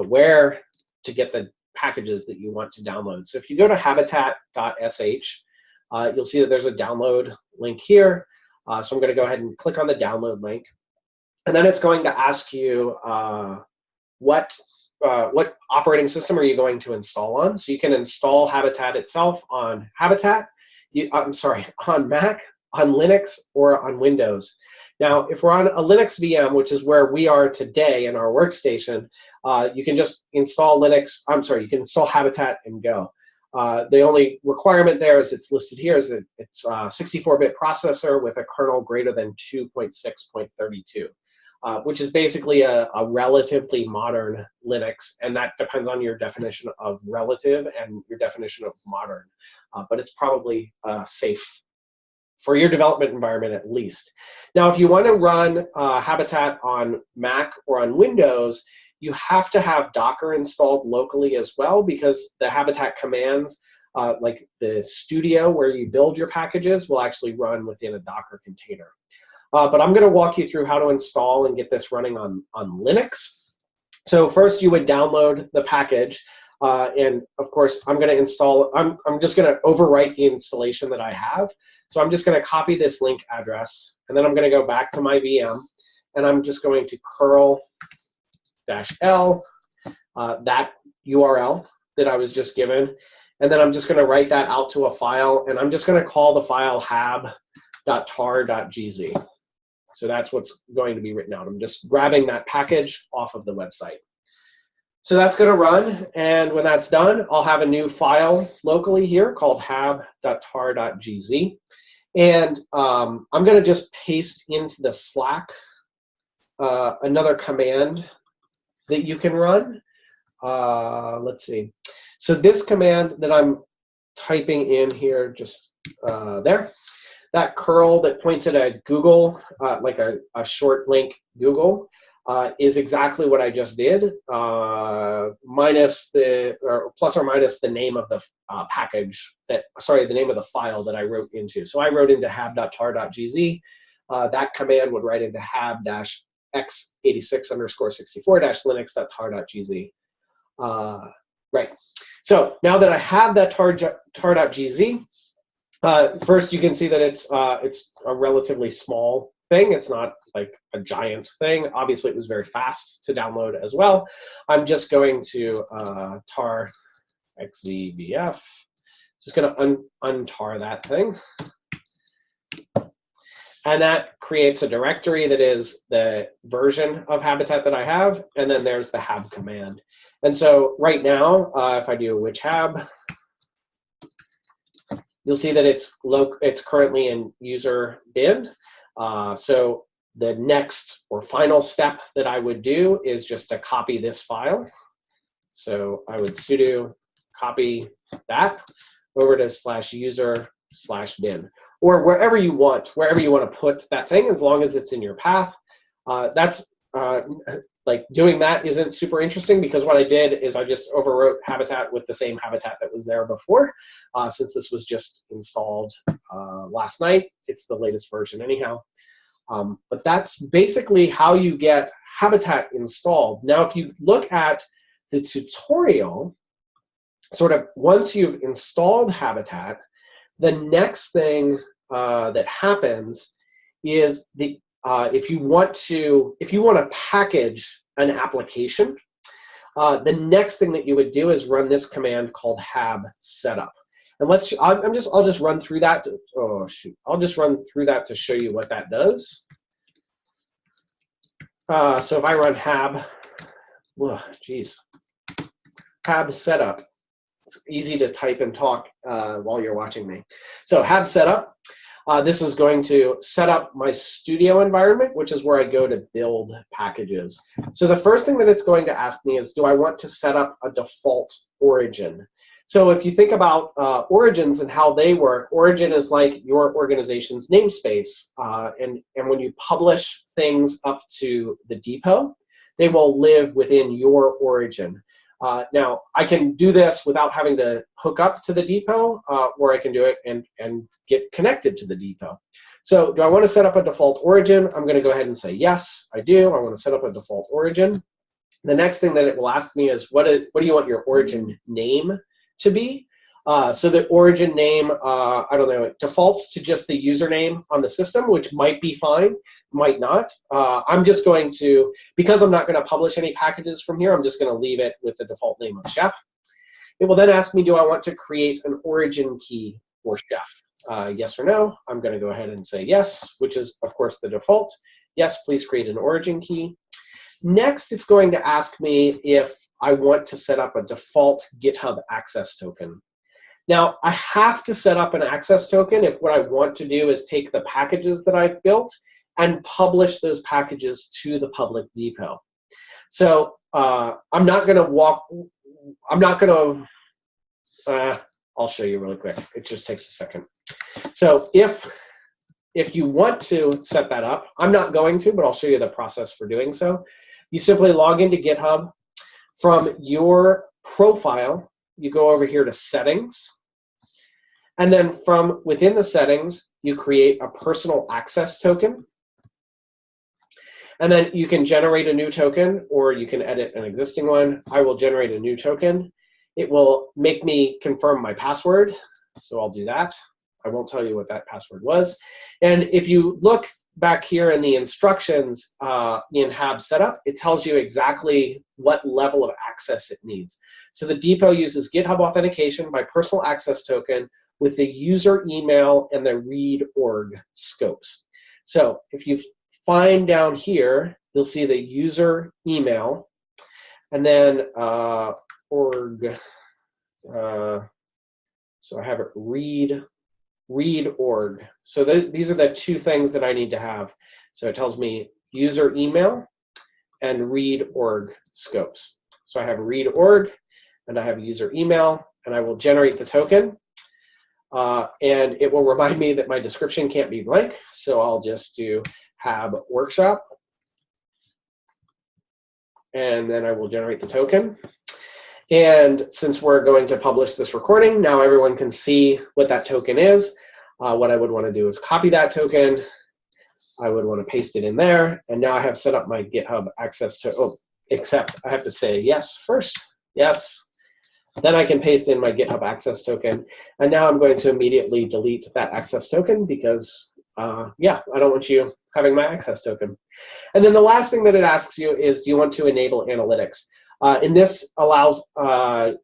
where to get the packages that you want to download. So if you go to habitat.sh, you'll see that there's a download link here. So I'm going to go ahead and click on the download link, and then it's going to ask you what operating system are you going to install on. So you can install Habitat itself on on Mac, on Linux, or on Windows. Now, if we're on a Linux VM, which is where we are today in our workstation, you can just install you can install Habitat and go. The only requirement there, as it's listed here, is that it's a 64-bit processor with a kernel greater than 2.6.32, which is basically a relatively modern Linux, and that depends on your definition of relative and your definition of modern. But it's probably safe for your development environment at least. Now, if you want to run Habitat on Mac or on Windows, you have to have Docker installed locally as well, because the Habitat commands, like the studio where you build your packages, will actually run within a Docker container. But I'm going to walk you through how to install and get this running on Linux. So first you would download the package, and of course I'm going to install, I'm just going to overwrite the installation that I have. So I'm just going to copy this link address, and then I'm going to go back to my VM, and I'm just going to curl -l, that URL that I was just given, and then I'm just going to write that out to a file, and I'm just going to call the file hab.tar.gz. So that's what's going to be written out. I'm just grabbing that package off of the website. So that's going to run, and when that's done, I'll have a new file locally here called hab.tar.gz, and I'm going to just paste into the Slack another command that you can run. Let's see. So this command that I'm typing in here, just there, that curl that points at a Google, like a short link Google, is exactly what I just did, minus plus or minus the name of the package that, the name of the file that I wrote into. So I wrote into hab.tar.gz. That command would write into hab-x86_64-linux.tar.gz. Right. So now that I have that tar.gz, first you can see that it's a relatively small thing. It's not like a giant thing. Obviously, it was very fast to download as well. I'm just going to tar xzbf. Just going to untar that thing. And that creates a directory that is the version of Habitat that I have, and then there's the hab command. And so right now, if I do which hab, you'll see that it's currently in user bin. So the next or final step that I would do is just to copy this file. So I would sudo copy that over to /user/bin. Or wherever you want to put that thing, as long as it's in your path. That's like doing that isn't super interesting, because what I did is I just overwrote Habitat with the same Habitat that was there before. Since this was just installed last night, it's the latest version anyhow. But that's basically how you get Habitat installed. Now, if you look at the tutorial, sort of once you've installed Habitat, the next thing that happens is if you want to package an application, the next thing that you would do is run this command called hab setup. And I'll just run through that. I'll just run through that to show you what that does. So if I run hab, hab setup. It's easy to type and talk while you're watching me. So hab setup. This is going to set up my studio environment, which is where I go to build packages. So the first thing that it's going to ask me is, do I want to set up a default origin? So if you think about origins and how they work, origin is like your organization's namespace. And when you publish things up to the depot, they will live within your origin. Now, I can do this without having to hook up to the depot, or I can do it and get connected to the depot. So do I want to set up a default origin? I'm going to go ahead and say, yes, I do. I want to set up a default origin. The next thing that it will ask me is, what do you want your origin name to be? So the origin name, I don't know, it defaults to just the username on the system, which might be fine, might not. I'm just going to, because I'm not going to publish any packages from here, I'm just going to leave it with the default name of chef. It will then ask me, do I want to create an origin key for chef? Yes or no? I'm going to go ahead and say yes, which is, of course, the default. Yes, please create an origin key. Next, it's going to ask me if I want to set up a default GitHub access token. Now, I have to set up an access token if what I want to do is take the packages that I've built and publish those packages to the public depot. So I'm not going to I'll show you really quick. It just takes a second. So if you want to set that up, I'm not going to, but I'll show you the process for doing so. You simply log into GitHub. From your profile, you go over here to settings. And then from within the settings, you create a personal access token. And then you can generate a new token, or you can edit an existing one. I will generate a new token. It will make me confirm my password, so I'll do that. I won't tell you what that password was. And if you look back here in the instructions in hab setup, it tells you exactly what level of access it needs. So the depot uses GitHub authentication by personal access token with the user email and the read org scopes. So if you find down here, you'll see the user email and then org. So I have it read org. So these are the two things that I need to have. So it tells me user email and read org scopes. So I have read org and I have user email, and I will generate the token. And it will remind me that my description can't be blank. So I'll just do hab workshop. And then I will generate the token. And since we're going to publish this recording, now everyone can see what that token is. What I would want to do is copy that token. I would want to paste it in there. And now I have set up my GitHub access to, except I have to say yes first. Yes. Then I can paste in my GitHub access token. And now I'm going to immediately delete that access token because, yeah, I don't want you having my access token. And then the last thing that it asks you is, do you want to enable analytics? And this allows the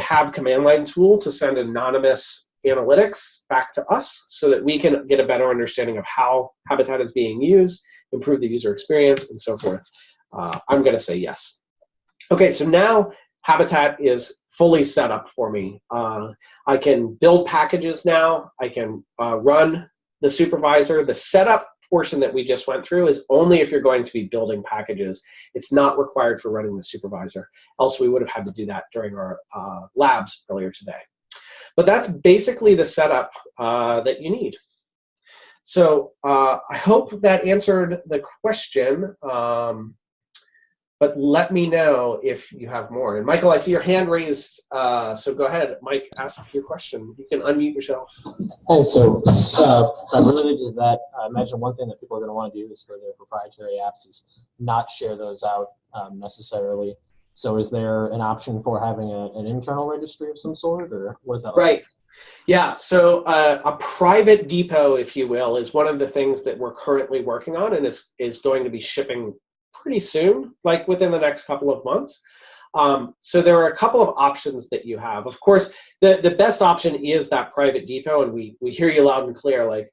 hab command line tool to send anonymous analytics back to us so that we can get a better understanding of how Habitat is being used, improve the user experience, and so forth. I'm going to say yes. Okay, so now Habitat is fully set up for me. I can build packages now. I can run the supervisor. The setup portion that we just went through is only if you're going to be building packages. It's not required for running the supervisor. Else we would have had to do that during our labs earlier today. But that's basically the setup that you need. So I hope that answered the question. but let me know if you have more. And Michael, I see your hand raised, so go ahead, Mike, ask your question. You can unmute yourself. Hey, so related to that, I imagine one thing that people are going to want to do is for their proprietary apps is not share those out necessarily. So is there an option for having an internal registry of some sort, or what is that like? Right. Yeah, so a private depot, if you will, is one of the things that we're currently working on and is going to be shipping pretty soon, like within the next couple of months. So there are a couple of options that you have. Of course, the best option is that private depot, and we hear you loud and clear. Like,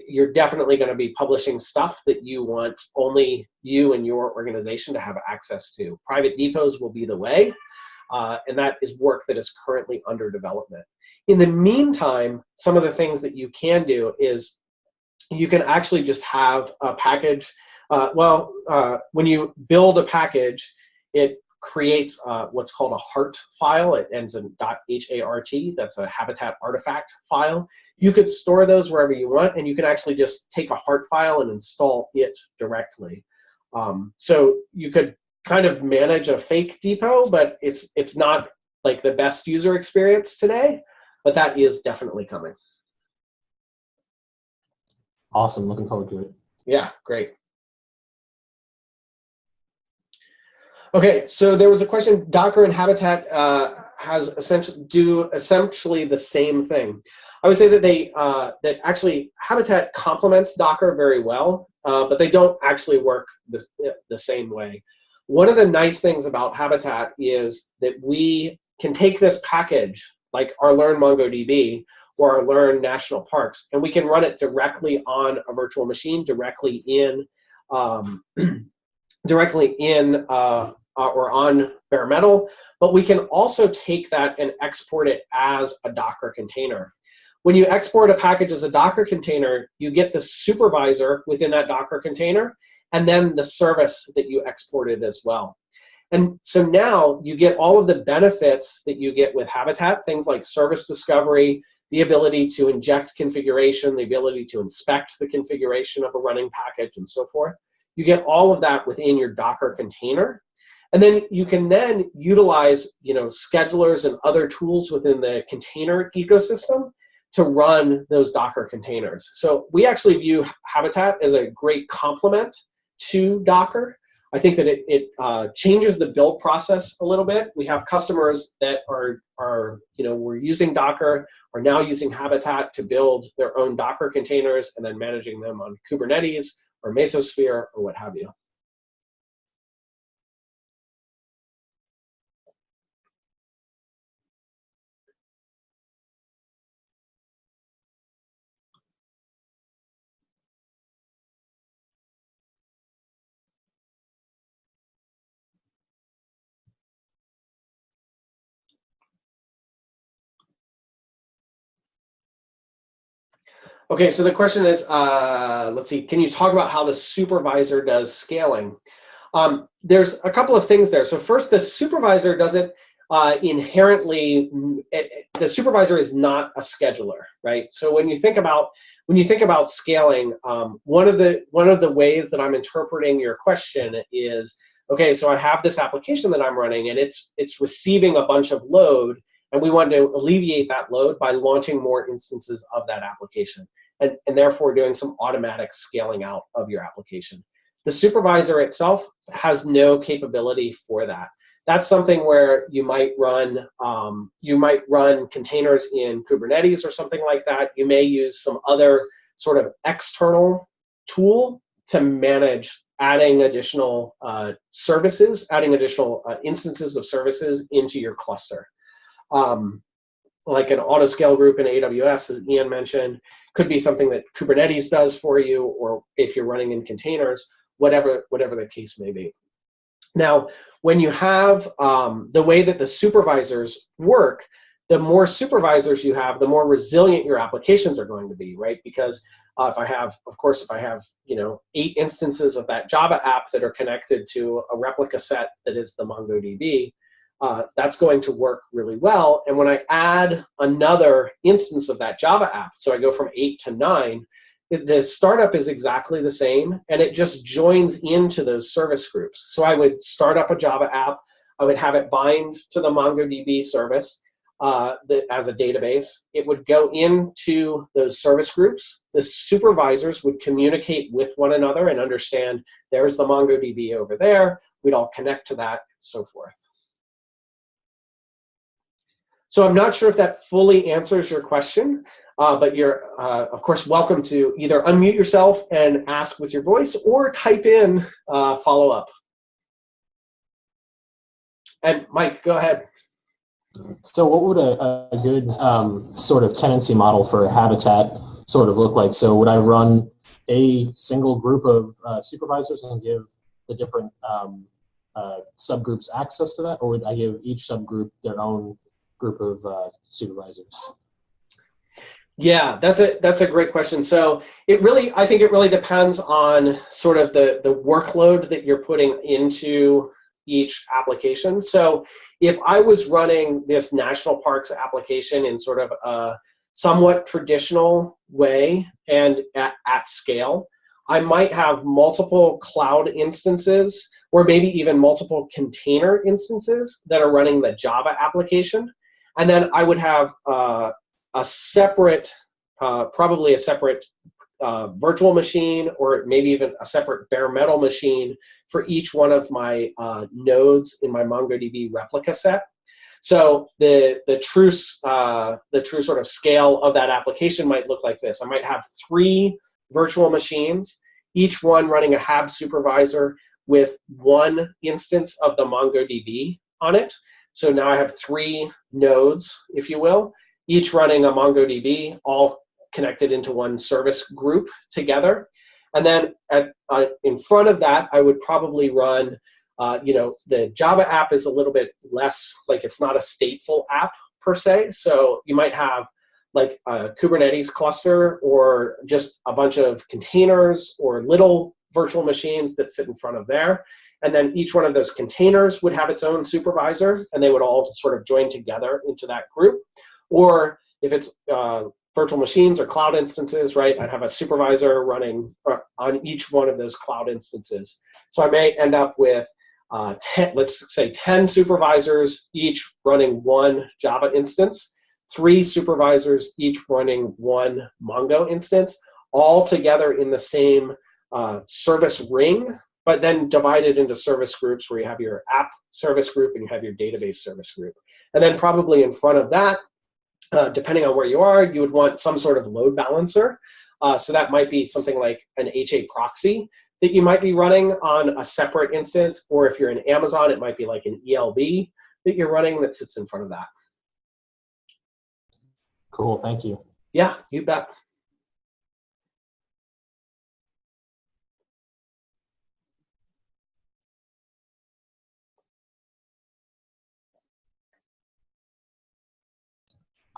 you're definitely going to be publishing stuff that you want only you and your organization to have access to. Private depots will be the way, and that is work that is currently under development. In the meantime, some of the things that you can do is you can actually just have a package. When you build a package, it creates what's called a heart file. It ends in .HART. That's a Habitat artifact file. You could store those wherever you want, and you can actually just take a heart file and install it directly. So you could kind of manage a fake depot, but it's not like the best user experience today, but that is definitely coming. Awesome, looking forward to it. Yeah, great. Okay, so there was a question. Docker and Habitat do essentially the same thing. I would say that that actually Habitat complements Docker very well, but they don't actually work the same way. One of the nice things about Habitat is that we can take this package, like our Learn MongoDB or our Learn National Parks, and we can run it directly on a virtual machine, directly in or on bare metal, but we can also take that and export it as a Docker container. When you export a package as a Docker container, you get the supervisor within that Docker container, and then the service that you exported as well. And so now you get all of the benefits that you get with Habitat, things like service discovery, the ability to inject configuration, the ability to inspect the configuration of a running package, and so forth. You get all of that within your Docker container. And then you can then utilize, schedulers and other tools within the container ecosystem to run those Docker containers. So we actually view Habitat as a great complement to Docker. I think that it changes the build process a little bit. We have customers that were using Docker, are now using Habitat to build their own Docker containers and then managing them on Kubernetes or Mesosphere or what have you. Okay, so the question is, let's see, can you talk about how the supervisor does scaling? There's a couple of things there. So first, the supervisor doesn't inherently, the supervisor is not a scheduler, right? So when you think about scaling, one of the ways that I'm interpreting your question is, okay, so I have this application that I'm running, and it's receiving a bunch of load, and we want to alleviate that load by launching more instances of that application, and therefore doing some automatic scaling out of your application. The supervisor itself has no capability for that. That's something where you might run containers in Kubernetes or something like that. You may use some other sort of external tool to manage adding additional services, adding additional instances of services into your cluster. Like an autoscale group in AWS, as Ian mentioned, could be something that Kubernetes does for you, or if you're running in containers, whatever the case may be. Now, when you have the way that the supervisors work, the more supervisors you have, the more resilient your applications are going to be, right? Because if I have 8 instances of that Java app that are connected to a replica set that is the MongoDB, that's going to work really well. And when I add another instance of that Java app, so I go from 8 to 9, the startup is exactly the same, and it just joins into those service groups. So I would start up a Java app. I would have it bind to the MongoDB service as a database. It would go into those service groups. The supervisors would communicate with one another and understand there's the MongoDB over there. We'd all connect to that, and so forth. So I'm not sure if that fully answers your question, but you're, of course, welcome to either unmute yourself and ask with your voice or type in follow-up. And Mike, go ahead. So what would a good sort of tenancy model for Habitat sort of look like? So would I run a single group of supervisors and give the different subgroups access to that, or would I give each subgroup their own group of supervisors? Yeah, that's a great question. So I think it really depends on sort of the workload that you're putting into each application. So if I was running this national parks application in sort of a somewhat traditional way and at scale, I might have multiple cloud instances or maybe even multiple container instances that are running the Java application. And then I would have a separate, probably a separate virtual machine, or maybe even a separate bare metal machine for each one of my nodes in my MongoDB replica set. So the true sort of scale of that application might look like this. I might have 3 virtual machines, each one running a HAB supervisor with 1 instance of the MongoDB on it. So now I have 3 nodes, if you will, each running a MongoDB, all connected into one service group together. And then in front of that, I would probably run, the Java app is a little bit less, like it's not a stateful app per se. So you might have like a Kubernetes cluster or just a bunch of containers or little virtual machines that sit in front of there. And then each one of those containers would have its own supervisor, and they would all sort of join together into that group. Or if it's virtual machines or cloud instances, right, I'd have a supervisor running on each one of those cloud instances. So I may end up with 10, let's say 10 supervisors, each running 1 Java instance, 3 supervisors, each running 1 Mongo instance, all together in the same service ring, but then divided into service groups where you have your app service group and you have your database service group. And then probably in front of that, depending on where you are, you would want some sort of load balancer. So that might be something like an HA proxy that you might be running on a separate instance, or if you're in Amazon, it might be like an ELB that you're running that sits in front of that. Cool, thank you. Yeah, you bet.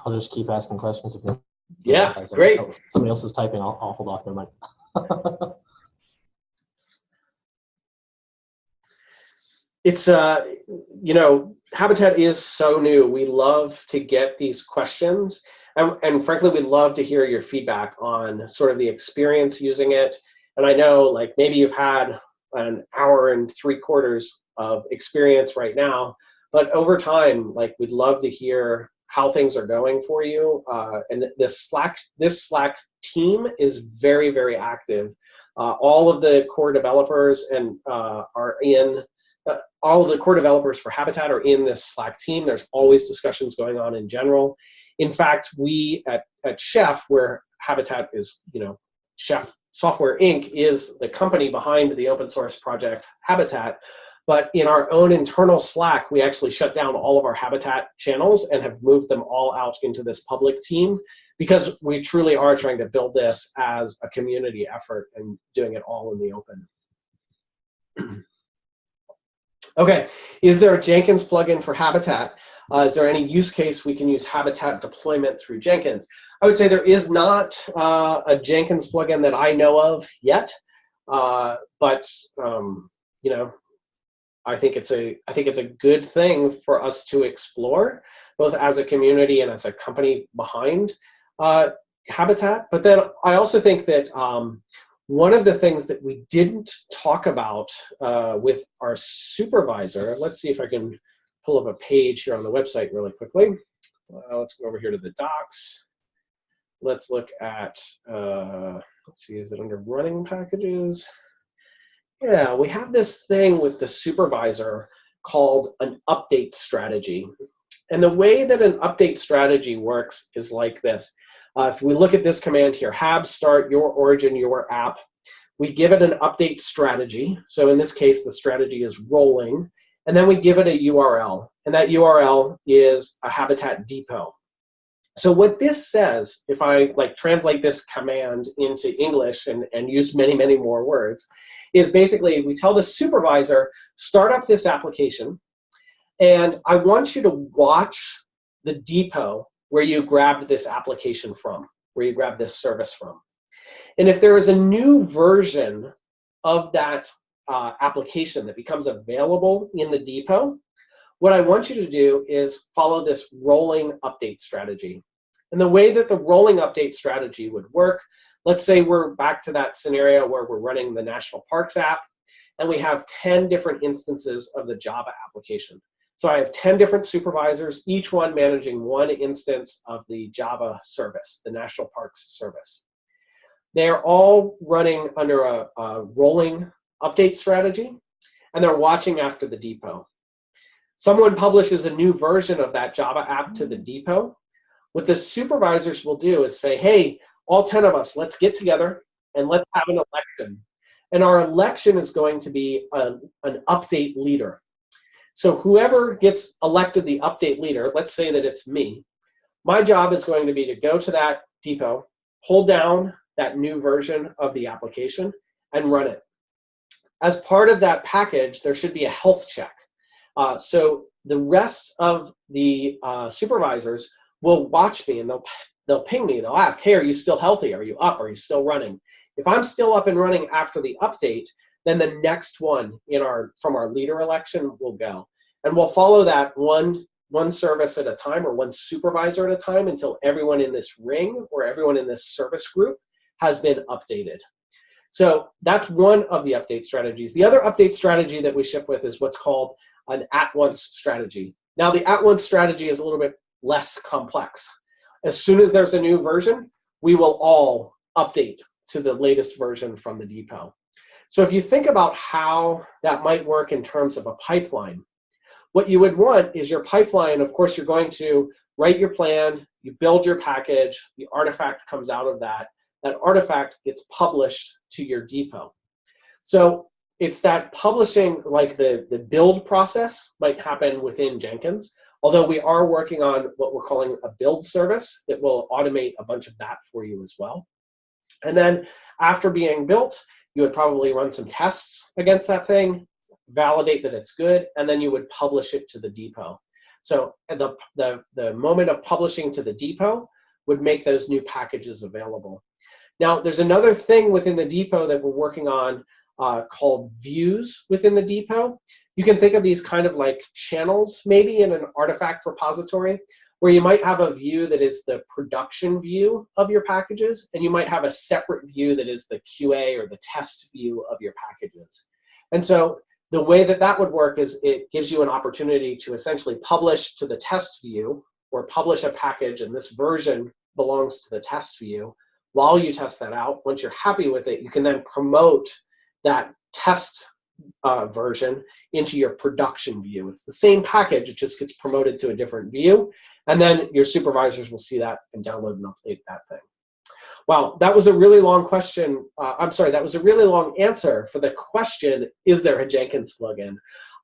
I'll just keep asking questions. If yeah, great. Oh, somebody else is typing. I'll hold off. Never mind. It's, Habitat is so new. We love to get these questions. And frankly, we'd love to hear your feedback on sort of the experience using it. And I know, like, maybe you've had an hour and 3/4 of experience right now, but over time, like, we'd love to hear how things are going for you. And this Slack team is very, very active. All of the core developers all of the core developers for Habitat are in this Slack team. There's always discussions going on in general. In fact, we at Chef, where Habitat is, Chef Software Inc. is the company behind the open source project Habitat. But in our own internal Slack, we actually shut down all of our Habitat channels and have moved them all out into this public team, because we truly are trying to build this as a community effort and doing it all in the open. Okay, is there a Jenkins plugin for Habitat? Is there any use case we can use Habitat deployment through Jenkins? I would say there is not a Jenkins plugin that I know of yet, but I think it's a good thing for us to explore, both as a community and as a company behind Habitat, but then I also think that one of the things that we didn't talk about with our supervisor, let's see if I can pull up a page here on the website really quickly. Let's go over here to the docs. Let's look at, let's see, is it under running packages? Yeah, we have this thing with the supervisor called an update strategy. And the way that an update strategy works is like this. If we look at this command here, hab start your origin, your app, we give it an update strategy. So in this case, the strategy is rolling. And then we give it a URL. And that URL is a Habitat depot. So what this says, if I like translate this command into English and use many, many more words, is basically we tell the supervisor, start up this application, and I want you to watch the depot where you grabbed this application from, where you grabbed this service from. And if there is a new version of that application that becomes available in the depot, what I want you to do is follow this rolling update strategy. And the way that the rolling update strategy would work, let's say we're back to that scenario where we're running the National Parks app, and we have 10 different instances of the Java application. So I have 10 different supervisors, each one managing one instance of the Java service, the National Parks service. They're all running under a rolling update strategy, and they're watching after the depot. Someone publishes a new version of that Java app to the depot. What the supervisors will do is say, hey, all 10 of us, let's get together and let's have an election. And our election is going to be an update leader. So whoever gets elected the update leader, let's say that it's me, my job is going to be to go to that depot, hold down that new version of the application, and run it. As part of that package, there should be a health check. So the rest of the supervisors will watch me, and they'll ping me. They'll ask, hey, are you still healthy? Are you up? Are you still running? If I'm still up and running after the update, then the next one from our leader election will go. And we'll follow that one service at a time, or one supervisor at a time, until everyone in this ring or everyone in this service group has been updated. So that's one of the update strategies. The other update strategy that we ship with is what's called an at-once strategy. Now, the at-once strategy is a little bit less complex. As soon as there's a new version, we will all update to the latest version from the depot. So if you think about how that might work in terms of a pipeline, what you would want is your pipeline, of course, you're going to write your plan, you build your package, the artifact comes out of that. That artifact gets published to your depot. So it's that publishing, like the build process might happen within Jenkins, although we are working on what we're calling a build service that will automate a bunch of that for you as well. And then after being built, you would probably run some tests against that thing, validate that it's good, and then you would publish it to the depot. So the moment of publishing to the depot would make those new packages available. Now, there's another thing within the depot that we're working on called views within the depot. You can think of these kind of like channels, maybe in an artifact repository, where you might have a view that is the production view of your packages, and you might have a separate view that is the QA or the test view of your packages. And so the way that that would work is it gives you an opportunity to essentially publish to the test view, or publish a package, and this version belongs to the test view. While you test that out, once you're happy with it, you can then promote that test version into your production view. It's the same package, it just gets promoted to a different view, and then your supervisors will see that and download and update that thing. Wow, that was a really long question. That was a really long answer for the question, is there a Jenkins plugin?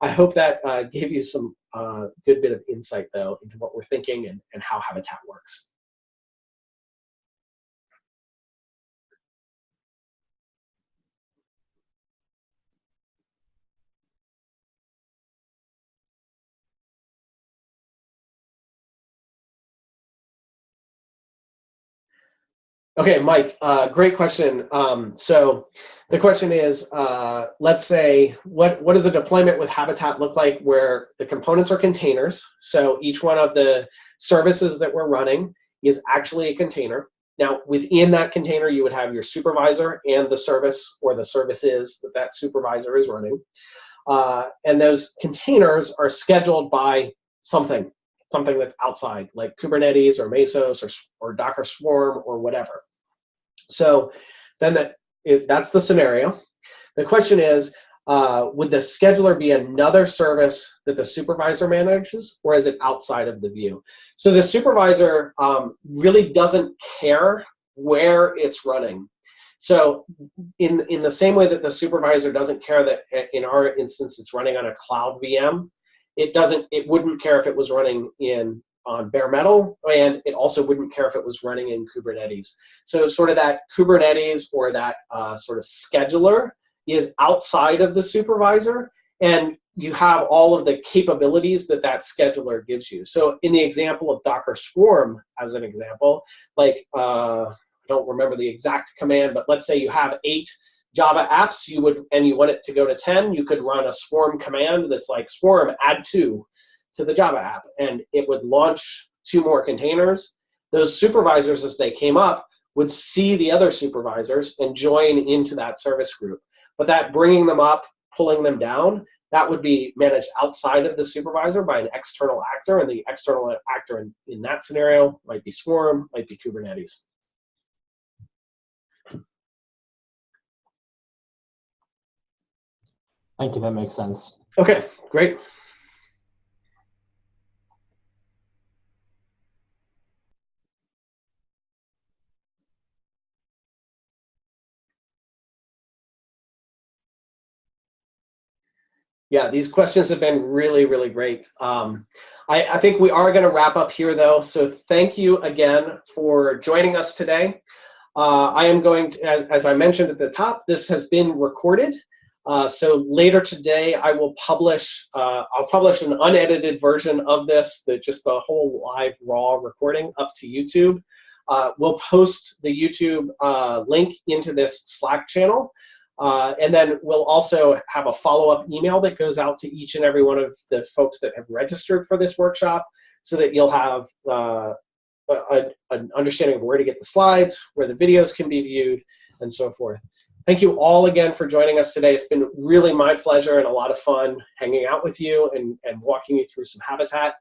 I hope that gave you some good bit of insight, though, into what we're thinking and how Habitat works. Okay, Mike, great question. So the question is, let's say, what does a deployment with Habitat look like where the components are containers? So each one of the services that we're running is actually a container. Now, within that container, you would have your supervisor and the service or the services that that supervisor is running. And those containers are scheduled by something that's outside, like Kubernetes or Mesos or Docker Swarm or whatever. So then if that's the scenario. The question is, would the scheduler be another service that the supervisor manages, or is it outside of the view? So the supervisor really doesn't care where it's running. So in the same way that the supervisor doesn't care that in our instance it's running on a cloud VM, it wouldn't care if it was running on bare metal, and it also wouldn't care if it was running in Kubernetes. So sort of that Kubernetes or that sort of scheduler is outside of the supervisor, and you have all of the capabilities that that scheduler gives you. So in the example of Docker Swarm, as an example, like I don't remember the exact command, but let's say you have 8 Java apps, and you want it to go to 10, you could run a Swarm command that's like Swarm add 2 to the Java app, and it would launch 2 more containers. Those supervisors, as they came up, would see the other supervisors and join into that service group. But that bringing them up, pulling them down, that would be managed outside of the supervisor by an external actor, and the external actor in that scenario might be Swarm, might be Kubernetes. Thank you, that makes sense. Okay, great. Yeah, these questions have been really, really great. I think we are going to wrap up here, though. So thank you again for joining us today. I am going to, as I mentioned at the top, this has been recorded. So later today, I'll publish an unedited version of this, just the whole live raw recording up to YouTube. We'll post the YouTube link into this Slack channel. And then we'll also have a follow-up email that goes out to each and every one of the folks that have registered for this workshop, so that you'll have an understanding of where to get the slides, where the videos can be viewed, and so forth. Thank you all again for joining us today. It's been really my pleasure and a lot of fun hanging out with you and walking you through some Habitat.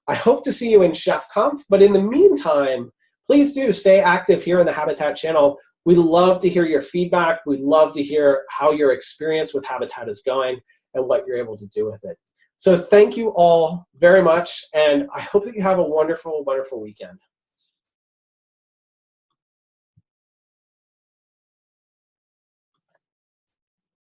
I hope to see you in ChefConf, but in the meantime, please do stay active here in the Habitat channel. We'd love to hear your feedback. We'd love to hear how your experience with Habitat is going and what you're able to do with it. So thank you all very much, and I hope that you have a wonderful, wonderful weekend.